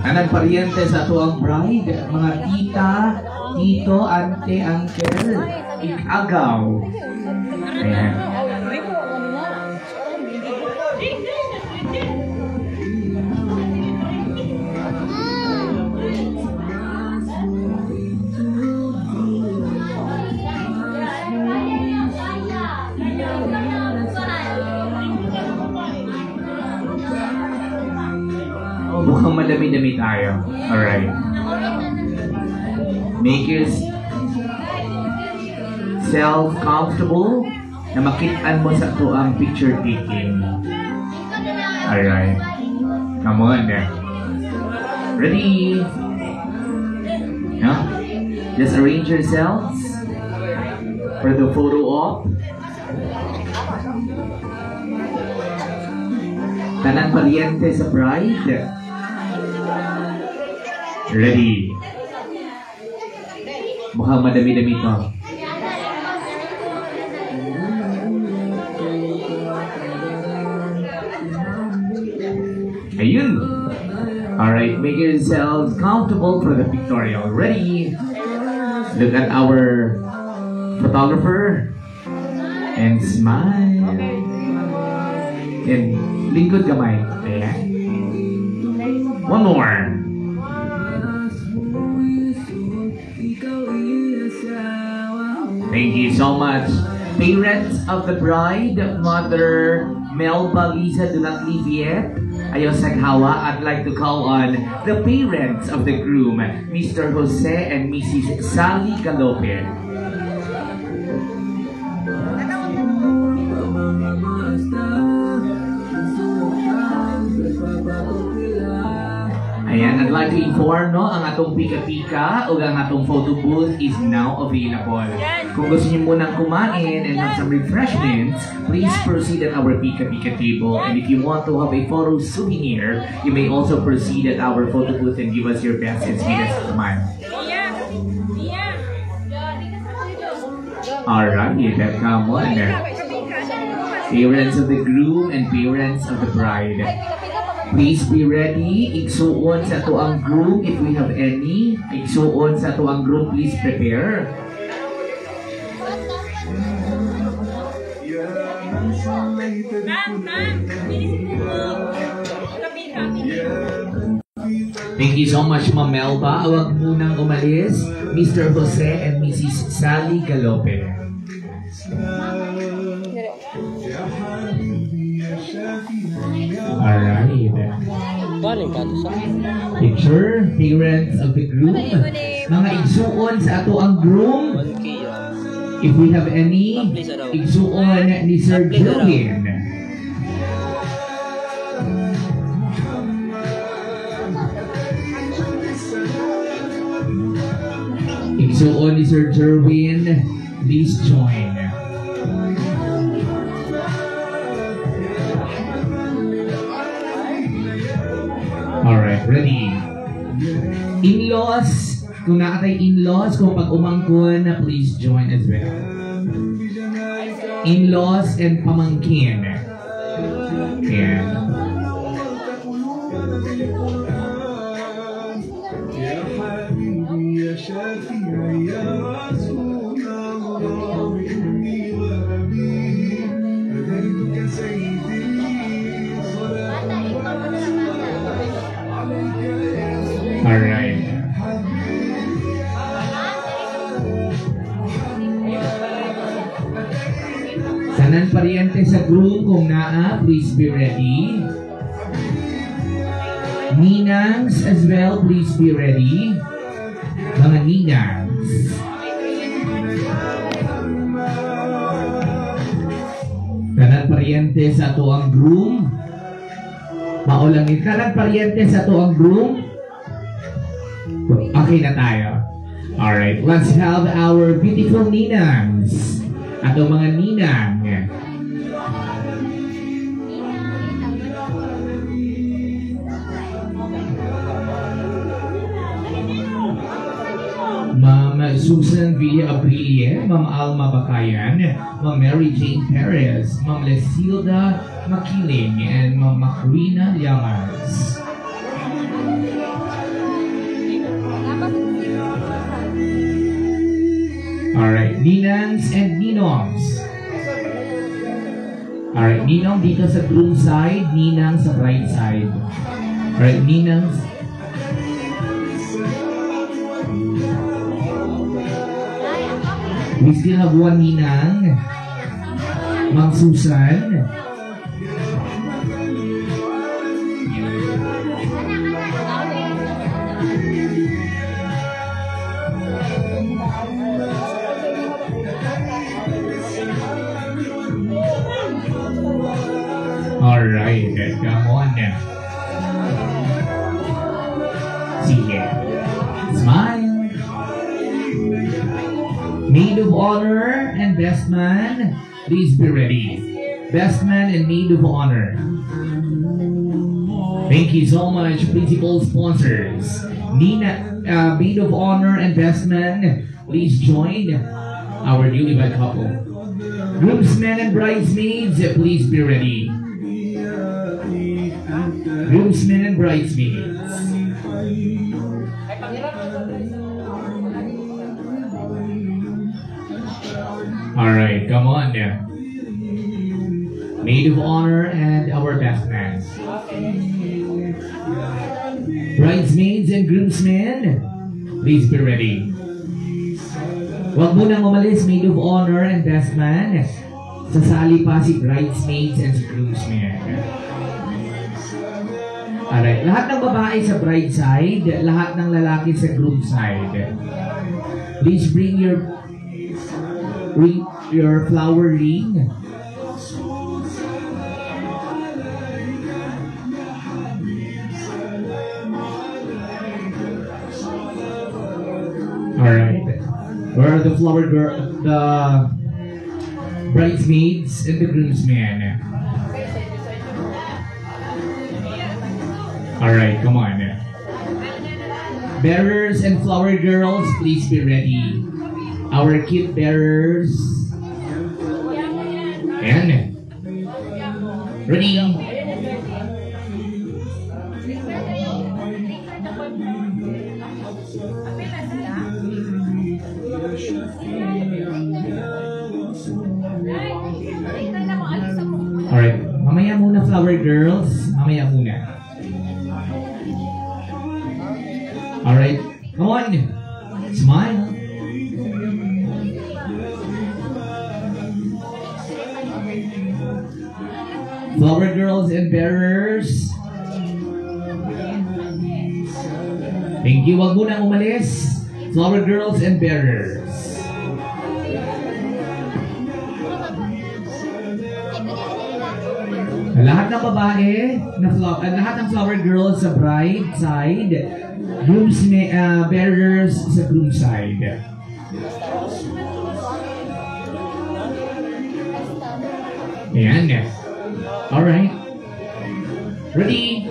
Tanan pariente sa ato ang bride. Mga tita, tito, ante, uncle, ikagaw. Ayan. Mukhang madami-dami tayo. Alright. Make yourself comfortable na makitaan mo sa ito ang picture taking. Alright. Come on. Ready? No? Just arrange yourselves for the photo op. Tanan pariente sa bride. Ready. Mukhang madami-dami ito. Ayun. Alright, make yourselves comfortable for the pictorial. Ready. Look at our photographer. And smile. And lingkod kamay. Ayan. One more. Thank you so much. Parents of the bride, mother, Melba, Lisa, do not leave yet. Ayos Saghawa, I'd like to call on the parents of the groom, Mr. Jose and Mrs. Sally Galope. Ayan, I'd like to inform, no, ang atong pika-pika o ang atong photo booth is now available. Kung gusto niyo munang kumain and have some refreshments, please proceed at our pika-pika table. And if you want to have a photo souvenir, you may also proceed at our photo booth and give us your best and sweetest smile. Alright, come on. Parents of the groom and parents of the bride. Please be ready. Igsuon sa to ang groom if we have any. Igsuon sa to ang groom, please prepare. Thank you so much, Ma'am Melba. Huwag munang umalis, Mr. Jose and Mrs. Sally Galope. Alright. Picture, parents of the groom. Mga igsuon sa ato ang groom. If we have any, igsuon ni Sir Jovin. Igsuon ni Sir Jerwin, please join. Alright, ready. In-laws, kung nakatay in-laws, kung pag umangkon, please join as well. In-laws and pamangkin. Ayan. Alright. Sanan pariente sa groom kung naa, please be ready. Ninangs as well, please be ready. Mga ninangs. Sanan pariente sa to ang groom. Maulangin. Sanan pariente sa to ang groom. Okay na tayo. Alright, let's have our beautiful ninangs. Ato mga ninang. Ma'am Susan Villa Abrilie, Ma'am Alma Bakayan, Ma'am Mary Jane Perez, Ma'am Lesilda Makiling, and Ma'am Macrina Llamas. Alright, ninangs and ninongs. Alright, ninong dito sa groom side, ninang sa bride side. Alright, ninangs. We still have one ninang, Ma'am Susan. Alright, come on now. Sige. Smile. Maid of honor and best man, please be ready. Best man and maid of honor. Thank you so much, principal sponsors. Maid of honor and best man, please join our newlywed couple. Groomsmen and bridesmaids, please be ready. Groomsmen and bridesmaids. Alright, come on now. Maid of honor and our best man. Bridesmaids and groomsmen, please be ready. Huwag mo nang umalis, maid of honor and best man. Sasali pa si bridesmaids and si groomsmen. Alright, lahat ng babae sa bride side, lahat ng lalaki sa groom side. Please bring your flower ring. Alright. Where are the flower girl, the bridesmaids and the groomsmen? Alright, come on. Bearers and flower girls, please be ready. Our kit bearers. And ready. Alright, mamaya muna flower girls. Mamaya muna. Alright, come on. Smile. Flower girls and bearers. Thank you. Wag muna umalis. Flower girls and bearers. Lahat ng babae, lahat ng flower girls sa bride side, bearers sa groom side. Ayan. Alright. Ready?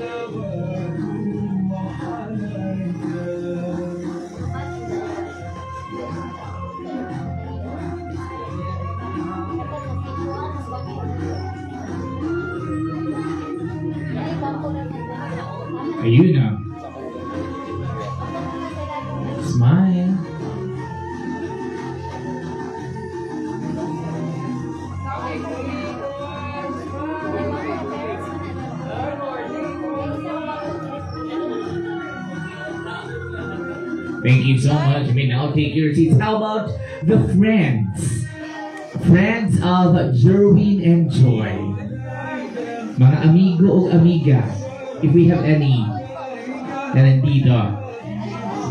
Ayun na. Smile. Thank you so much. You may now take your seats. How about the friends? Friends of Jerwin and Joy. Mga amigo o amiga, if we have any, na nandito.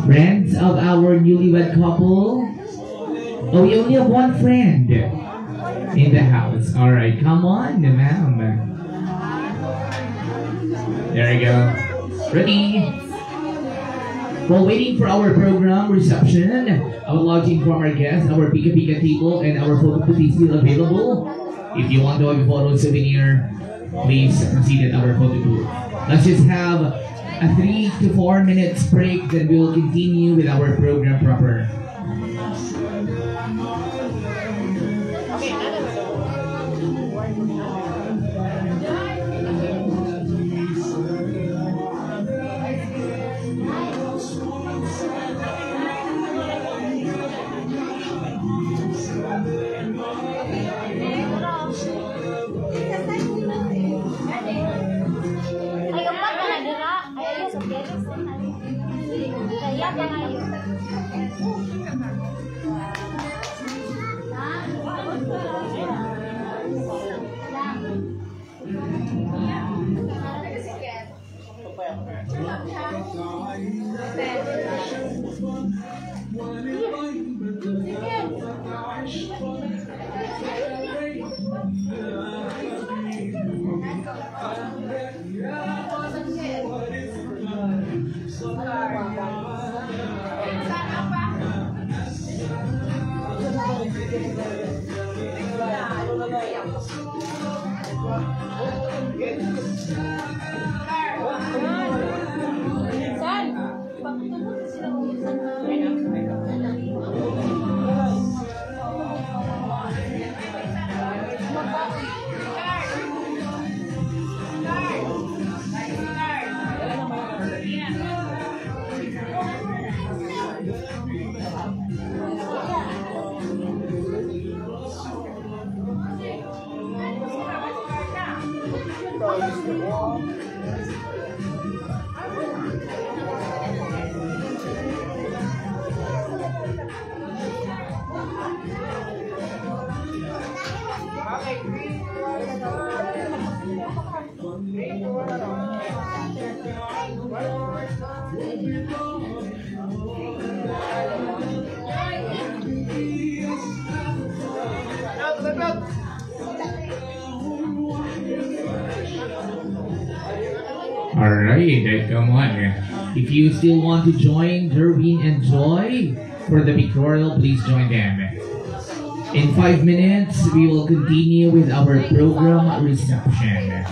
Friends of our newlywed couple. Oh, we only have one friend in the house. Alright, come on, ma'am. There you go. Ready? While waiting for our program reception, I would like to inform our guests our Pika Pika table and our photo booth is still available. If you want to have a photo souvenir, please proceed at our photo booth. Let's just have a 3 to 4 minutes break, then we will continue with our program proper. right, come on. If you still want to join Jervin and Joy for the pictorial, please join them. In 5 minutes, we will continue with our program reception.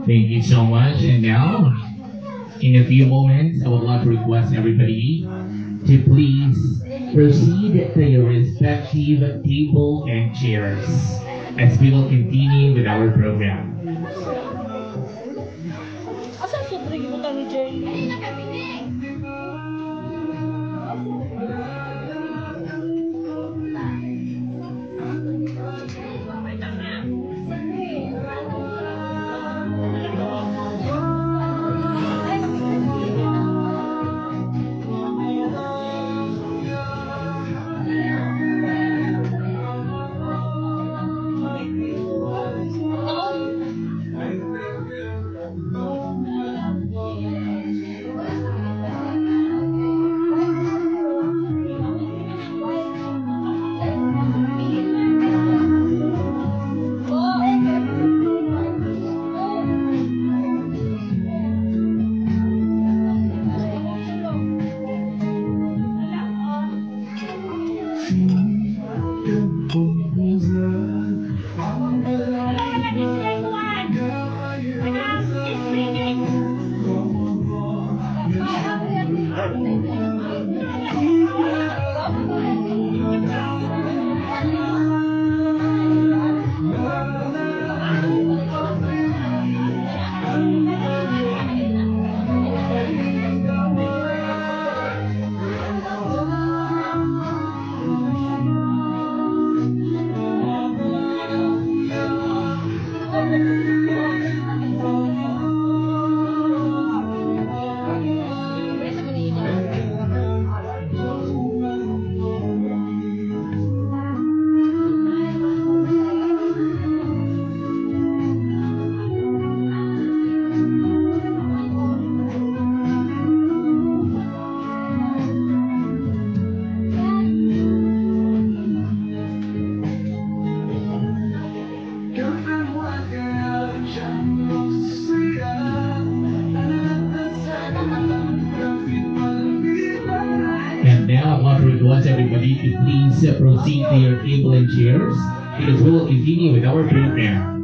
Thank you so much. And now, in a few moments, I would like to request everybody to please proceed to your respective table and chairs as we will continue with our program. to request everybody to please proceed to your table and chairs because we will continue with our program.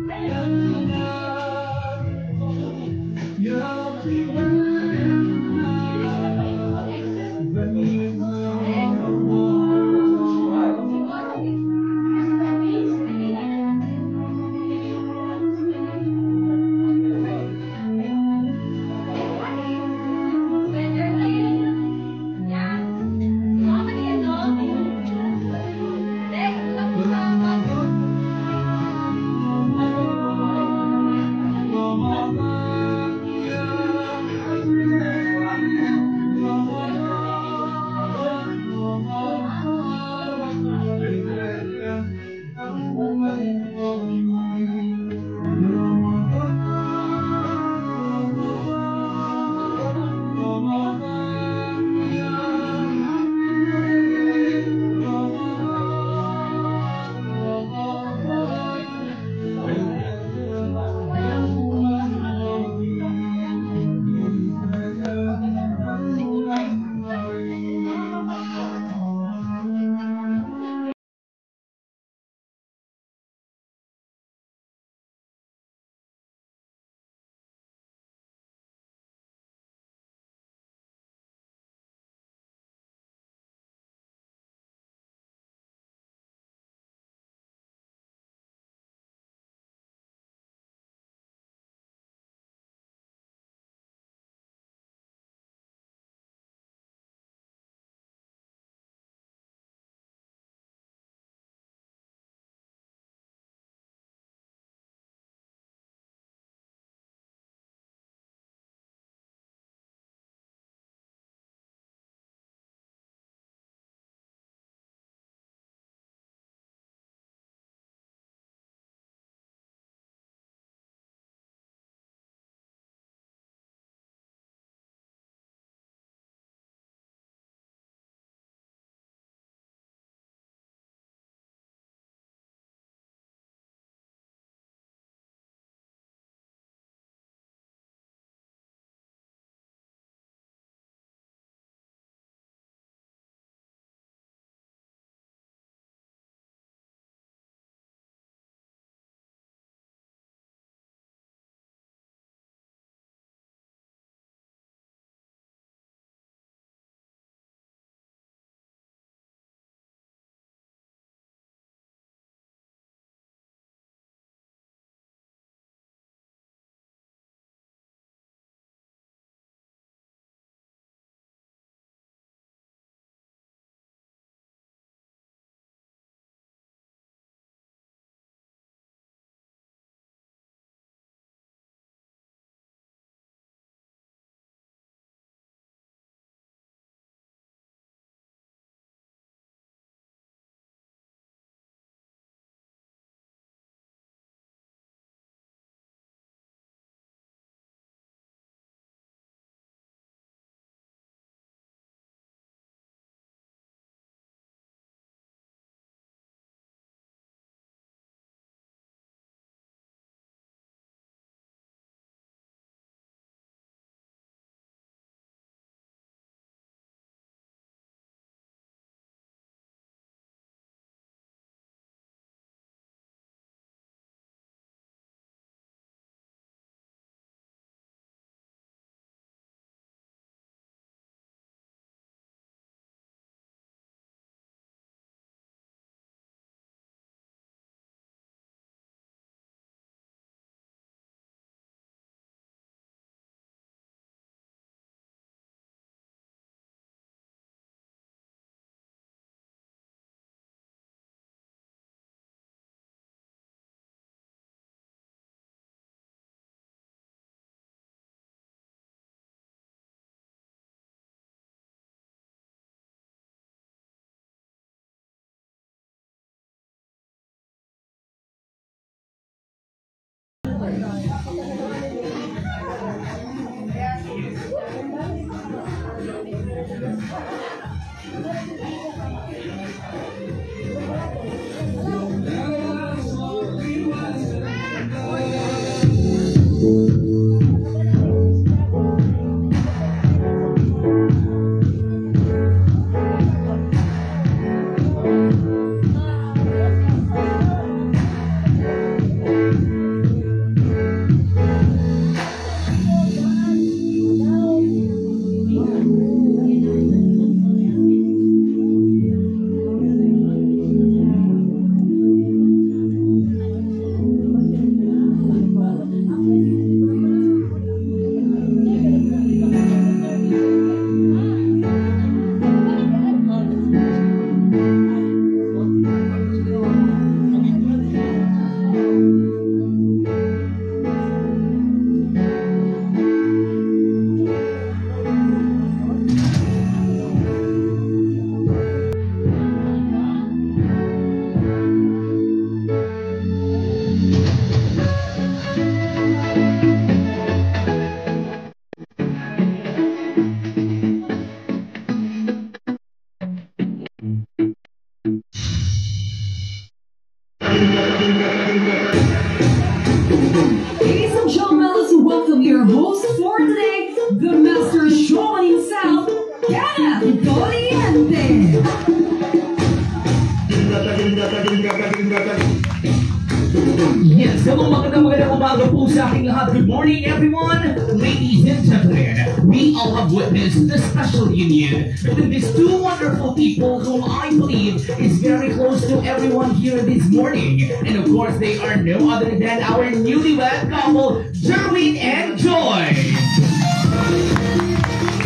sa ating lahat. Good morning, everyone. Ladies and gentlemen, we all have witnessed the special union between these two wonderful people whom I believe is very close to everyone here this morning. And of course, they are no other than our newlywed couple, Jerwin and Joy.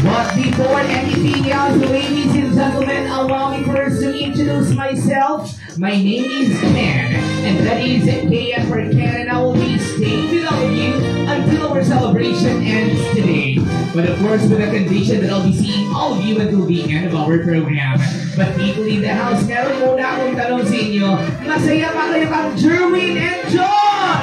But before anything else, ladies and gentlemen, allow me first to introduce myself. My name is Ken, and that is KN for Ken, and I will be staying with all of you until our celebration ends today. But of course, with the condition that I'll be seeing all of you until the end of our program. But people in the house, meron muna akong tanong sa inyo, masaya ba kayo kang Jerwin and Joy?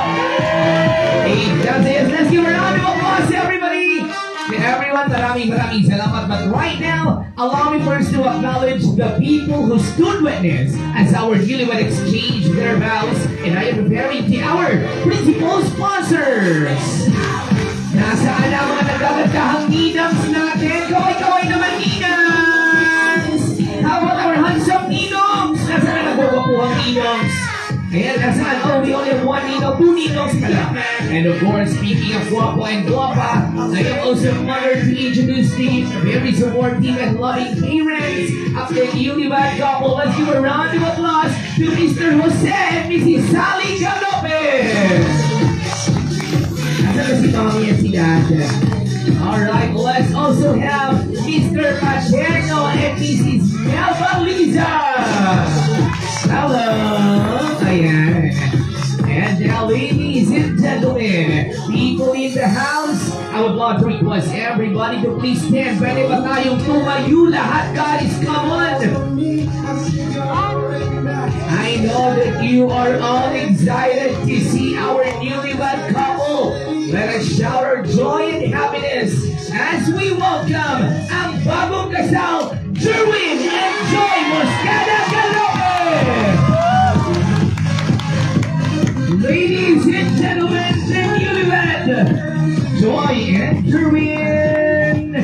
Hey, that's it. Let's give a round of applause to everybody. To everyone, maraming salamat. But right now, allow me first to acknowledge the people who stood witness as our newlywed exchanged their vows, and I am preparing to our principal sponsors. Nasaan ang mga nagagandahang ninams natin? Kaway-kaway naman ninams! How about our handsome ninongs? Nasaan ang nagwawapuhang ninongs? Ayan, nasaan? Oh, we only have one ninong, two ninongs pala. And of course, speaking of guapo and guapa, I am also honored to introduce the very supportive and loving parents of the newlywed couple. Let's give a round of applause to Mr. Jose and Mrs. Sally Galopez. Nasaan na si Tommy and si Dad? Alright, let's also have Mr. Pacheco and Mrs. Melba Liza. Hello! Ayan. And now, ladies and gentlemen, people in the house, I would love to request everybody to please stand. Pwede ba tayong tumayo lahat, guys? Come on! I know that you are all excited to see our newlywed couple. Let us shout our joy and happiness as we welcome ang bagong kasal, Jerwin and Joy Moscada Galopez! Ladies and gentlemen, the newlywed, Joy and Jerwin!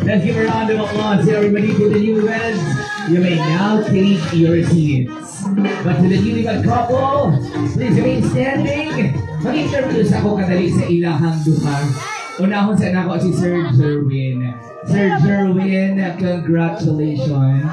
Let's give a round of applause to everybody. To the newlyweds, you may now take your seats. But to the newlywed couple, please remain standing. Mag-introduce ako kadali sa ilahang duha. Unahon sa nako si Sir Jerwin. Sir Jerwin, congratulations.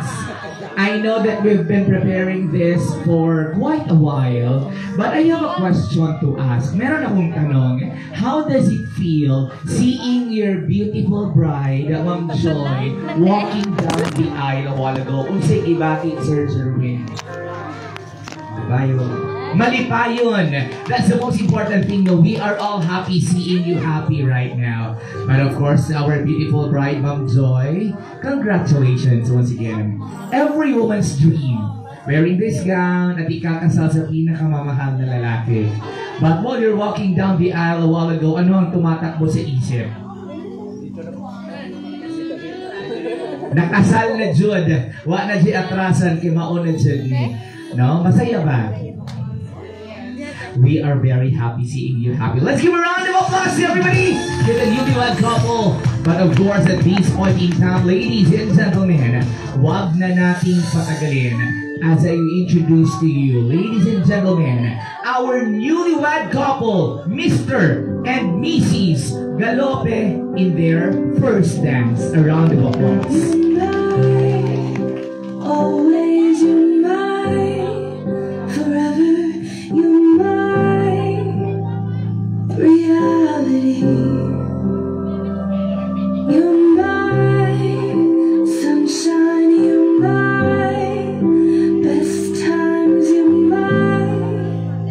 I know that we've been preparing this for quite a while, but I have a question to ask. Meron akong tanong. How does it feel seeing your beautiful bride, Ma'am Joy, walking down the aisle a while ago? Unsay ibati, Sir Jerwin? Malipayon. That's the most important thing. No, we are all happy seeing you happy right now. But of course, our beautiful bride, Ma'am Joy, congratulations once again. Every woman's dream, wearing this gown at ikakasal sa pinakamamahal na lalaki. But while you're walking down the aisle a while ago, ano ang tumatakbo sa isip? Nakasal na jud. Wa na di atrasan kay mauna jud ni. No, masaya ba? We are very happy seeing you happy. Let's give a round of applause to everybody to the newlywed couple. But of course, at this point in time, ladies and gentlemen, wag na nating patagalin as I introduce to you, ladies and gentlemen, our newlywed couple, Mr. and Mrs. Galope, in their first dance. A round of applause. Always you're mine, forever you're mine, reality. You're mine, sunshine, you're mine, best times, you're mine,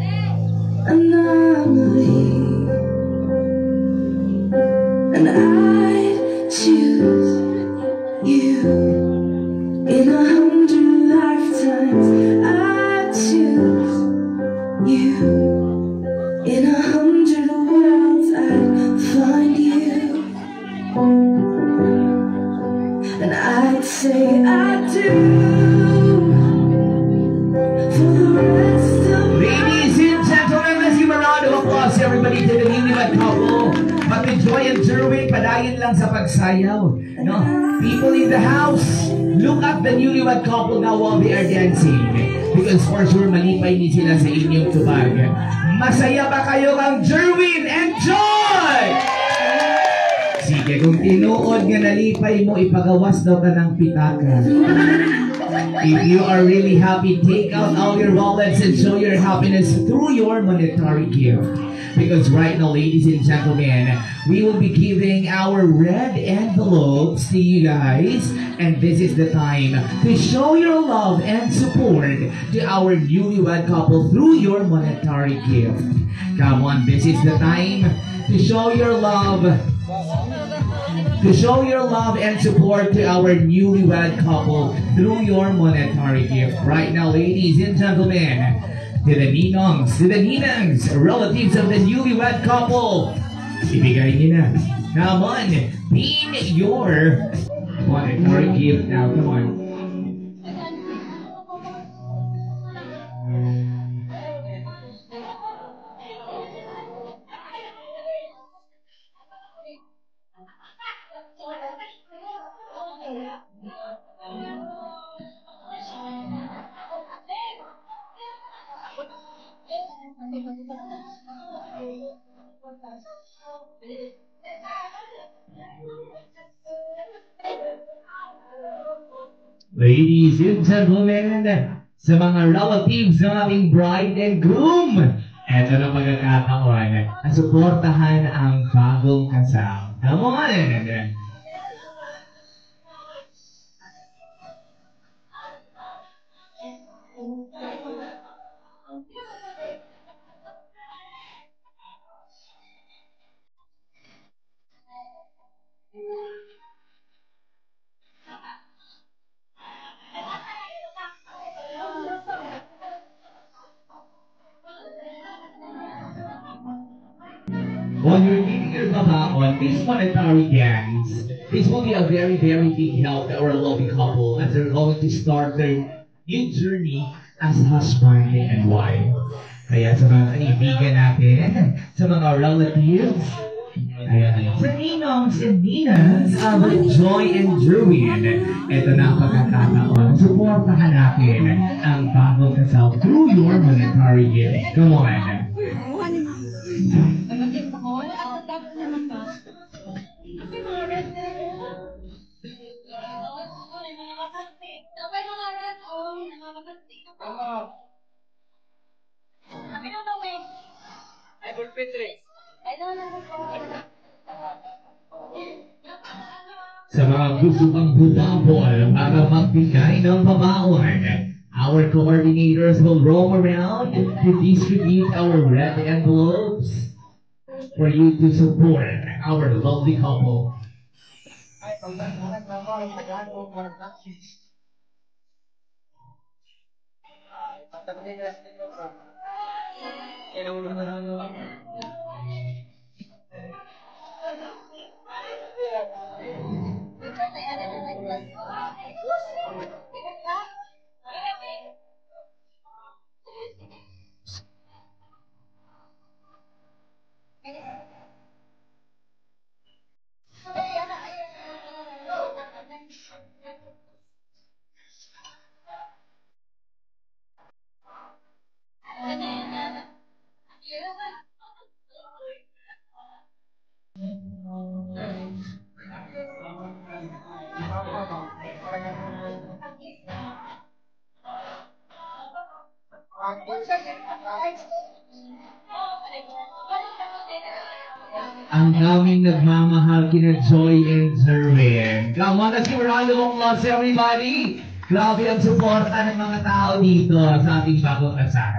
anomaly. And I'd choose you in 100 lifetimes. I'd choose you in 100 worlds. I'd find you, and I'd say I do for the rest of Ladies and gentlemen, let's give a round of applause everybody to the newlywed couple. But with Joy and Jerwin, padayon lang sa pagsayaw. No? People in the house, look at the newlywed couple now while they are dancing. Because for sure, malipay ni sila sa inyong tubag. Masaya ba kayo kang Jerwin and Kaya kung tinuod nga nalipay mo, ipagawas daw ka ng pitaka. If you are really happy, take out all your wallets and show your happiness through your monetary gift. Because right now, ladies and gentlemen, we will be giving our red envelopes to you guys. And this is the time to show your love and support to our newlywed couple through your monetary gift. Come on, this is the time to show your love. To show your love and support to our newlywed couple through your monetary gift. Right now, ladies and gentlemen, to the ninongs, to the ninangs, relatives of the newlywed couple, ibigay niyo na. Come on, pin your monetary gift now. Come on. Ladies and gentlemen, sa mga relatives ng ating bride and groom, eto na pagkakataon, suportahan ang bagong kasal. Come on! When you're giving your on these monetary gains, this will be a very, very big help to our loving couple as they're going to start their new journey as husband and wife. Kaya sa mga kaibigan natin, sa mga relatives, sa ninongs and ninangs of Joy and Jerwin, ito na ang pagkakataon. Suportahan natin ang bagong kasal through your monetary gift. Come on! Sa mga gusto pang bumabol para magbigay ng pamaon, our coordinators will roam around to distribute our red envelopes for you to support our lovely couple. Ang daming nagmamahal kina Joy and Jerwin. Come on, let's give a round of applause everybody. Grabe ang suporta ng mga tao dito sa ating bagong kasal.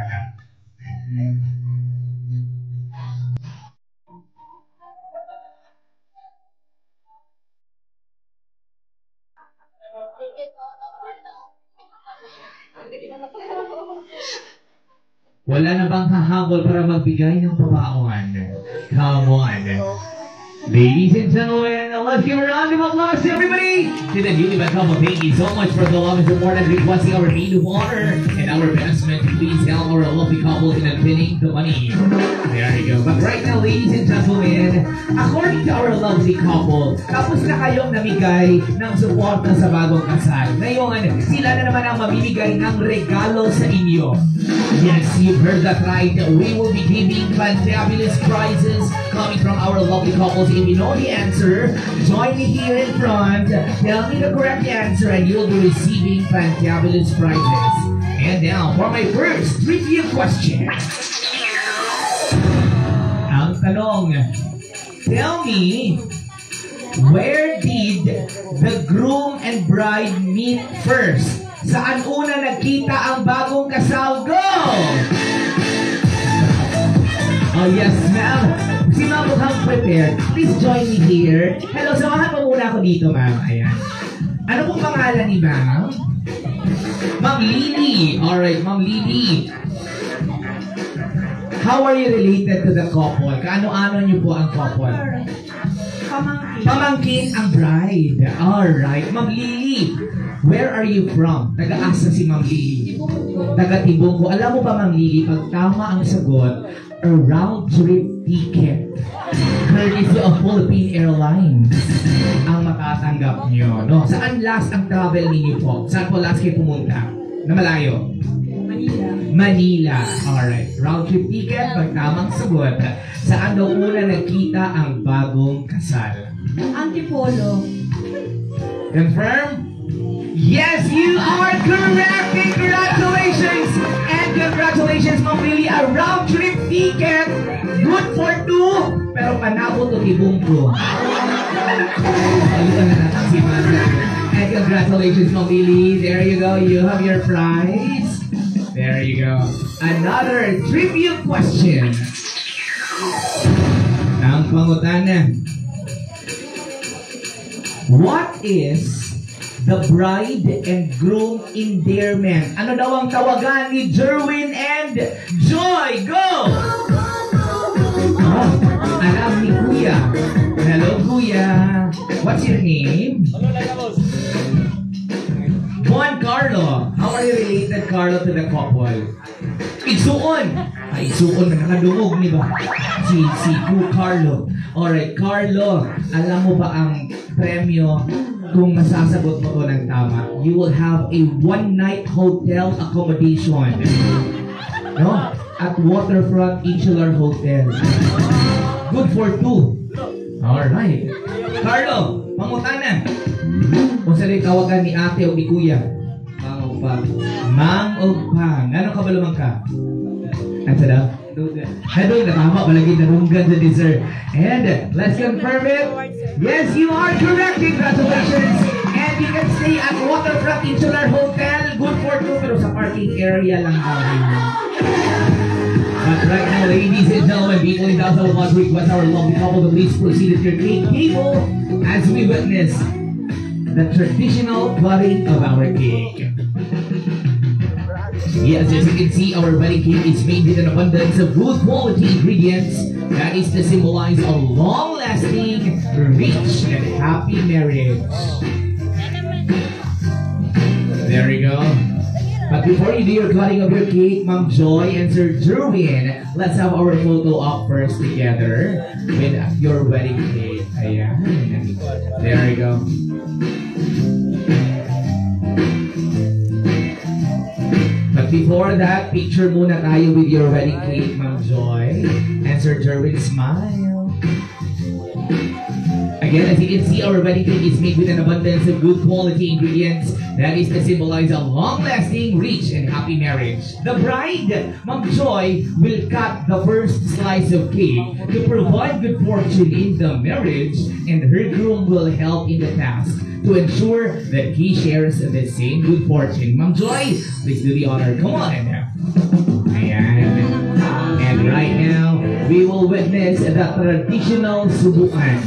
Wala na bang hahabol para magbigay ng pabaon? Come on. Ladies and gentlemen, let's give a round of applause to everybody. To the newlywed couple, thank you so much for the love and support and requesting our maid of honor and our best man to please help our lovely couple in pinning the money. There you go. But right now, ladies and gentlemen, according to our lovely couple, tapos na kayong namigay ng suporta sa bagong kasal. Ngayon, sila na naman ang mamimigay ng regalo sa inyo. Yes, you've heard that right. We will be giving fantabulous prizes coming from our lovely couples If you know the answer, join me here in front. Tell me the correct answer and you'll be receiving fantabulous prizes. And now, for my first trivia question. Ang tanong, tell me, where did the groom and bride meet first? Saan una nagkita ang bagong kasal? Go! Oh yes, ma'am. Si ma'am mukhang prepared. Please join me here. Hello, samahan mo muna ako dito, ma'am. Ayan. Ano pong pangalan ni ma'am? Ma'am Lily. Alright, Ma'am Lily. How are you related to the couple? Kaano-ano niyo po ang couple? Pamangkin ang bride. Alright, Ma'am Lily. Where are you from? Taga-asa si Ma'am Lily. Taga-Tibunggo. Alam mo ba, Ma'am Lily, pag tama ang sagot, a round-trip ticket courtesy of Philippine Airlines ang matatanggap nyo. No? Saan last ang travel ninyo po? Saan po last kayo pumunta? Na malayo? Manila. Alright. Round-trip ticket, pag tamang sagot. Saan daw una nagkita ang bagong kasal? Antipolo. Confirm? Yes, you are correct! Congratulations! And congratulations, Ma'am Lily, a round-trip ticket! Good for two, pero panabot o tibungko. And congratulations, Ma'am Lily. There you go, you have your prize. There you go. Another trivia question. Ang pangutanan. What is the bride and groom endearment? Ano daw ang tawagan ni Jerwin and Joy? Go! Oh, alam ni Kuya. Hello, Kuya. What's your name? Juan Carlo. How are you related, Carlo, to the couple? Igsuon. Igsuon na nakadungog ni ba? Si Carlo. Alright, Carlo. Alam mo ba ang premyo kung masasagot mo to ng tama? You will have a one-night hotel accommodation. No? At Waterfront Insular Hotel. Good for two. Alright. Carlo, mamutanan. Kung sa'yo tawagan ni ate o ni kuya? Mang Ugpang. Mang Ugpang. Ano ka ba lumang ka? Ano daw? Hello, natama palagi narunggan sa dessert. And let's confirm it. Yes, you are correct. Congratulations. And you can stay at Waterfront Insular Hotel. Good for two, pero sa parking area lang kami. But right now, ladies and gentlemen, people in Davao must request our lovely couple to please proceed at your cake table as we witness the traditional cutting of our cake. Yes, as you can see, our wedding cake is made with an abundance of good quality ingredients. That is to symbolize a long-lasting, rich, and happy marriage. There we go. But before you do your cutting of your cake, Ma'am Joy and Sir Jerwin, let's have our photo up first together with your wedding cake. Ayan. There we go. But before that, picture muna tayo with your wedding cake, Ma'am Joy. And Sir Jerwin, smile. Again, as you can see, our wedding cake is made with an abundance of good quality ingredients. That is to symbolize a long-lasting, rich, and happy marriage. The bride, Ma'am Joy, will cut the first slice of cake to provide good fortune in the marriage, and her groom will help in the task to ensure that he shares the same good fortune. Ma'am Joy, please do the honor. Come on. Ayan. And right now, we will witness the traditional subukan.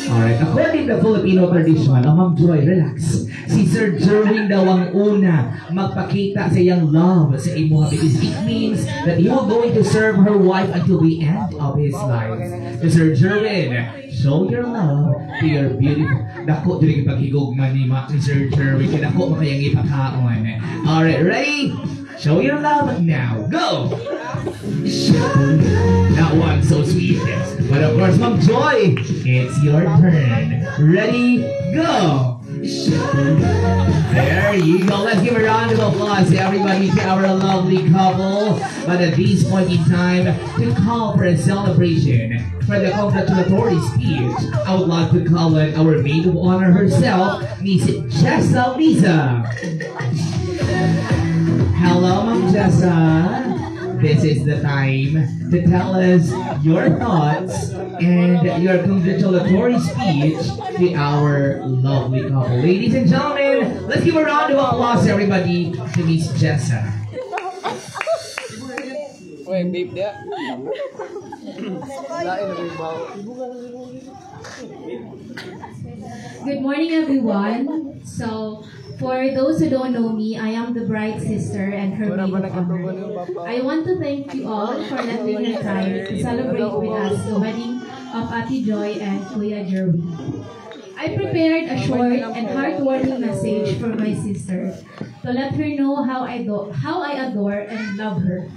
Alright, according to Filipino tradition, Ma'am Joy, relax. Si Sir Jerwin daw ang una magpakita sa iyang love sa imuha because it means that he will going to serve her wife until the end of his life. So Sir Jerwin, show your love to your beautiful... Dako, dili paghigugman ni Sir Jerwin. Dako, makayang ipakaon. Alright, ready? Show your love now. Go! That one so sweet. But of course, Ma'am Joy, it's your turn. Ready? Go! There you go. Let's give a round of applause, everybody, to our lovely couple. But at this point in time, to call for a celebration for the congratulatory speech, I would like to call on our maid of honor herself, Miss Jessa Lisa. Hello, Ma'am Jessa. This is the time to tell us your thoughts and your congratulatory speech to our lovely couple. Ladies and gentlemen, let's give a round of applause, everybody, to Miss Jessa. Wait, babe, dia. Good morning, everyone. So, for those who don't know me, I am the bride's sister and her maid of honor. I want to thank you all for letting me try to celebrate with us the wedding of Ate Joy and Kuya Jeremy. I prepared a short and heartwarming message for my sister to let her know how I adore and love her.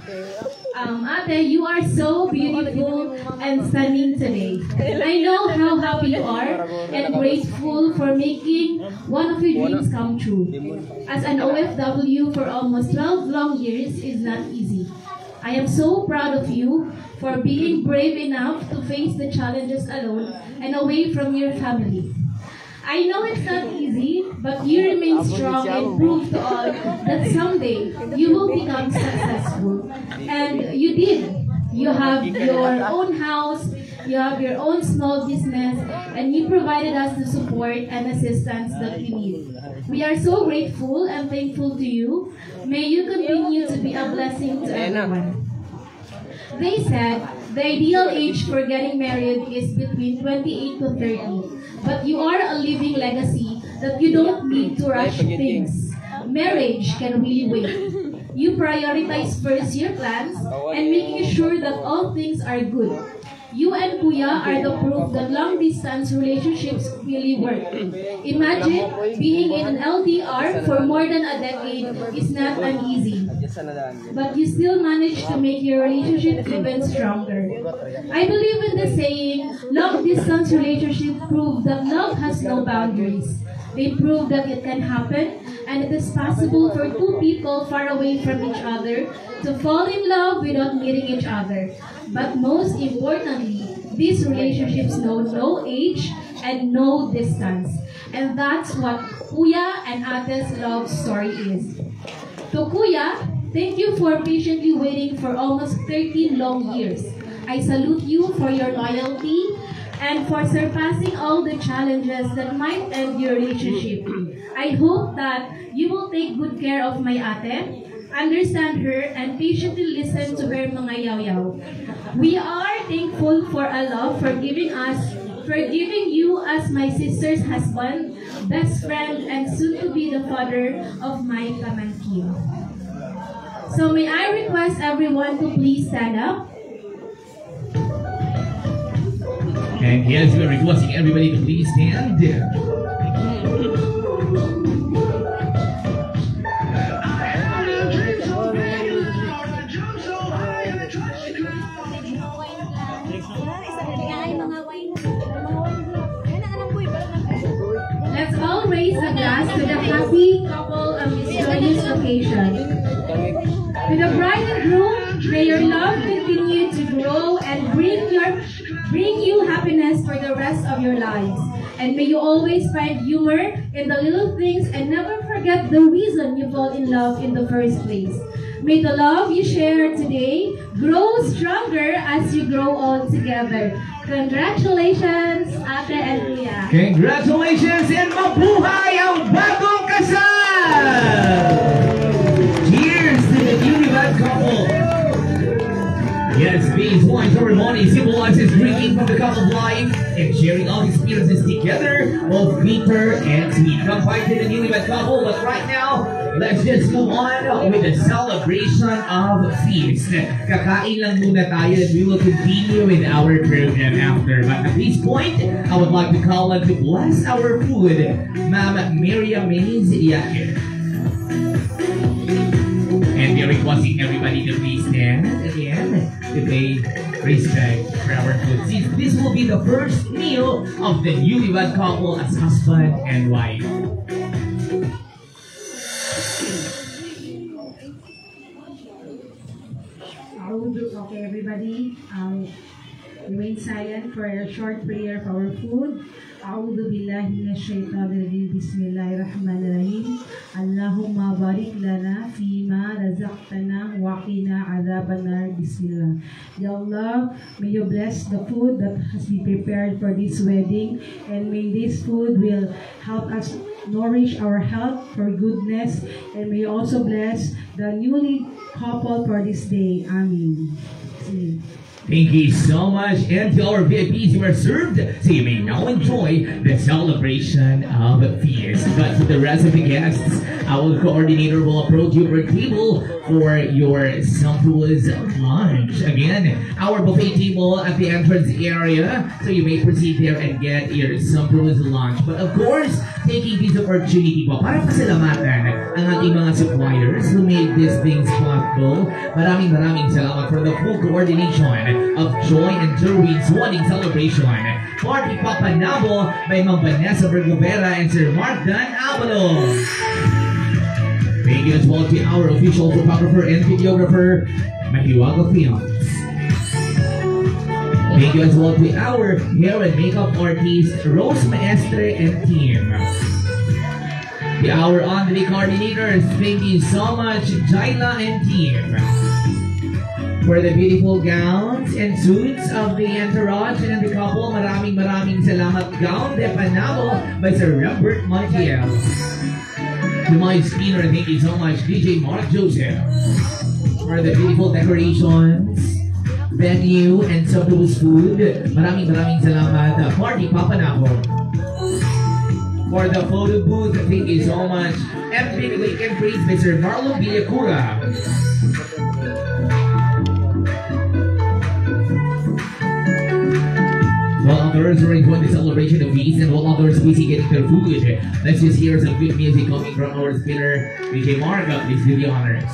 Ate, you are so beautiful and stunning today. I know how happy you are and grateful for making one of your dreams come true. As an OFW for almost 12 long years is not easy. I am so proud of you for being brave enough to face the challenges alone and away from your family. I know it's not easy, but you remain strong and prove to all that someday you will become successful. And you did. You have your own house, you have your own small business, and you provided us the support and assistance that we need. We are so grateful and thankful to you. May you continue to be a blessing to everyone. They said the ideal age for getting married is between 28 to 30. But you are a living legacy that you don't need to rush things. Marriage can really wait. You prioritize first your plans and making sure that all things are good. You and Kuya are the proof that long-distance relationships really work. Imagine being in an LDR for more than a decade is not uneasy. But you still manage to make your relationship even stronger. I believe in the saying, long-distance relationships prove that love has no boundaries. They prove that it can happen, and it is possible for two people far away from each other to fall in love without meeting each other. But most importantly, these relationships know no age and no distance. And that's what Kuya and Ate's love story is. To Kuya, thank you for patiently waiting for almost 13 long years. I salute you for your loyalty and for surpassing all the challenges that might end your relationship. I hope that you will take good care of my ate, understand her, and patiently listen to her mga yaw-yaw. We are thankful for Allah for giving you as my sister's husband, best friend, and soon to be the father of my pamangkin. So may I request everyone to please stand up. And yes, we are requesting everybody to please stand. Let's all raise a glass to the happy couple on this joyous occasion. To the bride and groom, may your love continue to grow and bring you happiness for the rest of your lives. And may you always find humor in the little things and never forget the reason you fall in love in the first place. May the love you share today grow stronger as you grow old together. Congratulations, Ate and Kuya. Congratulations and mabuhay ang bagong kasal! Cheers to the newlywed couple! Yes, this wine ceremony symbolizes drinking from the cup of life and sharing all experiences together, both bitter and sweet. Come fight to the newlywed couple, but right now, let's just move on with the celebration of feast. Kakain lang muna tayo and we will continue with our program after. But at this point, I would like to call on to bless our food, Ma'am Miriam Yakin. And we are requesting everybody to please stand again to pay respect for our food. Since this will be the first meal of the newlywed couple as husband and wife. everybody remain silent for a short prayer for our food. أعوذ بالله من الشيطان الرجيم بسم الله الرحمن الرحيم اللهم بارك لنا فيما رزقتنا وقنا عذاب النار بسم الله. Ya Allah, may you bless the food that has been prepared for this wedding, and may this food will help us nourish our health for goodness, and may you also bless the newly couple for this day. Amen. Thank you so much, and to our VIPs who are served, so you may now enjoy the celebration of feast. But to the rest of the guests, our coordinator will approach your table for your sumptuous lunch. Again, our buffet table at the entrance area, so you may proceed there and get your sumptuous lunch. But of course, taking this opportunity po para pasalamatan ang ating mga suppliers who made these things possible. Maraming salamat for the full coordination of Joy and Jerwin's wedding celebration. Party Papanabo by Ma'am Vanessa Vergovera and Sir Mark Dan Abalo. Thank you as well to our official photographer and videographer, Mahiwaga Films. Thank you as well to our hair and makeup artist, Rose Maestre and team. To our on-the-day coordinators, thank you so much, Jaila and team. For the beautiful gowns and suits of the entourage and the couple, maraming salamat. Gown de Panabo by Sir Robert Montiel. To my spinner, thank you so much, DJ Mark Joseph. For the beautiful decorations, venue, and sumptuous food, maraming salamat. Party Papanabo. For the photo booth, thank you so much. Epic Weekend Praise by Sir Marlon Villacura. While others are enjoying the celebration of feast and while others busy getting their food, let's just hear some good music coming from our spinner, DJ Mark. Please do the honors.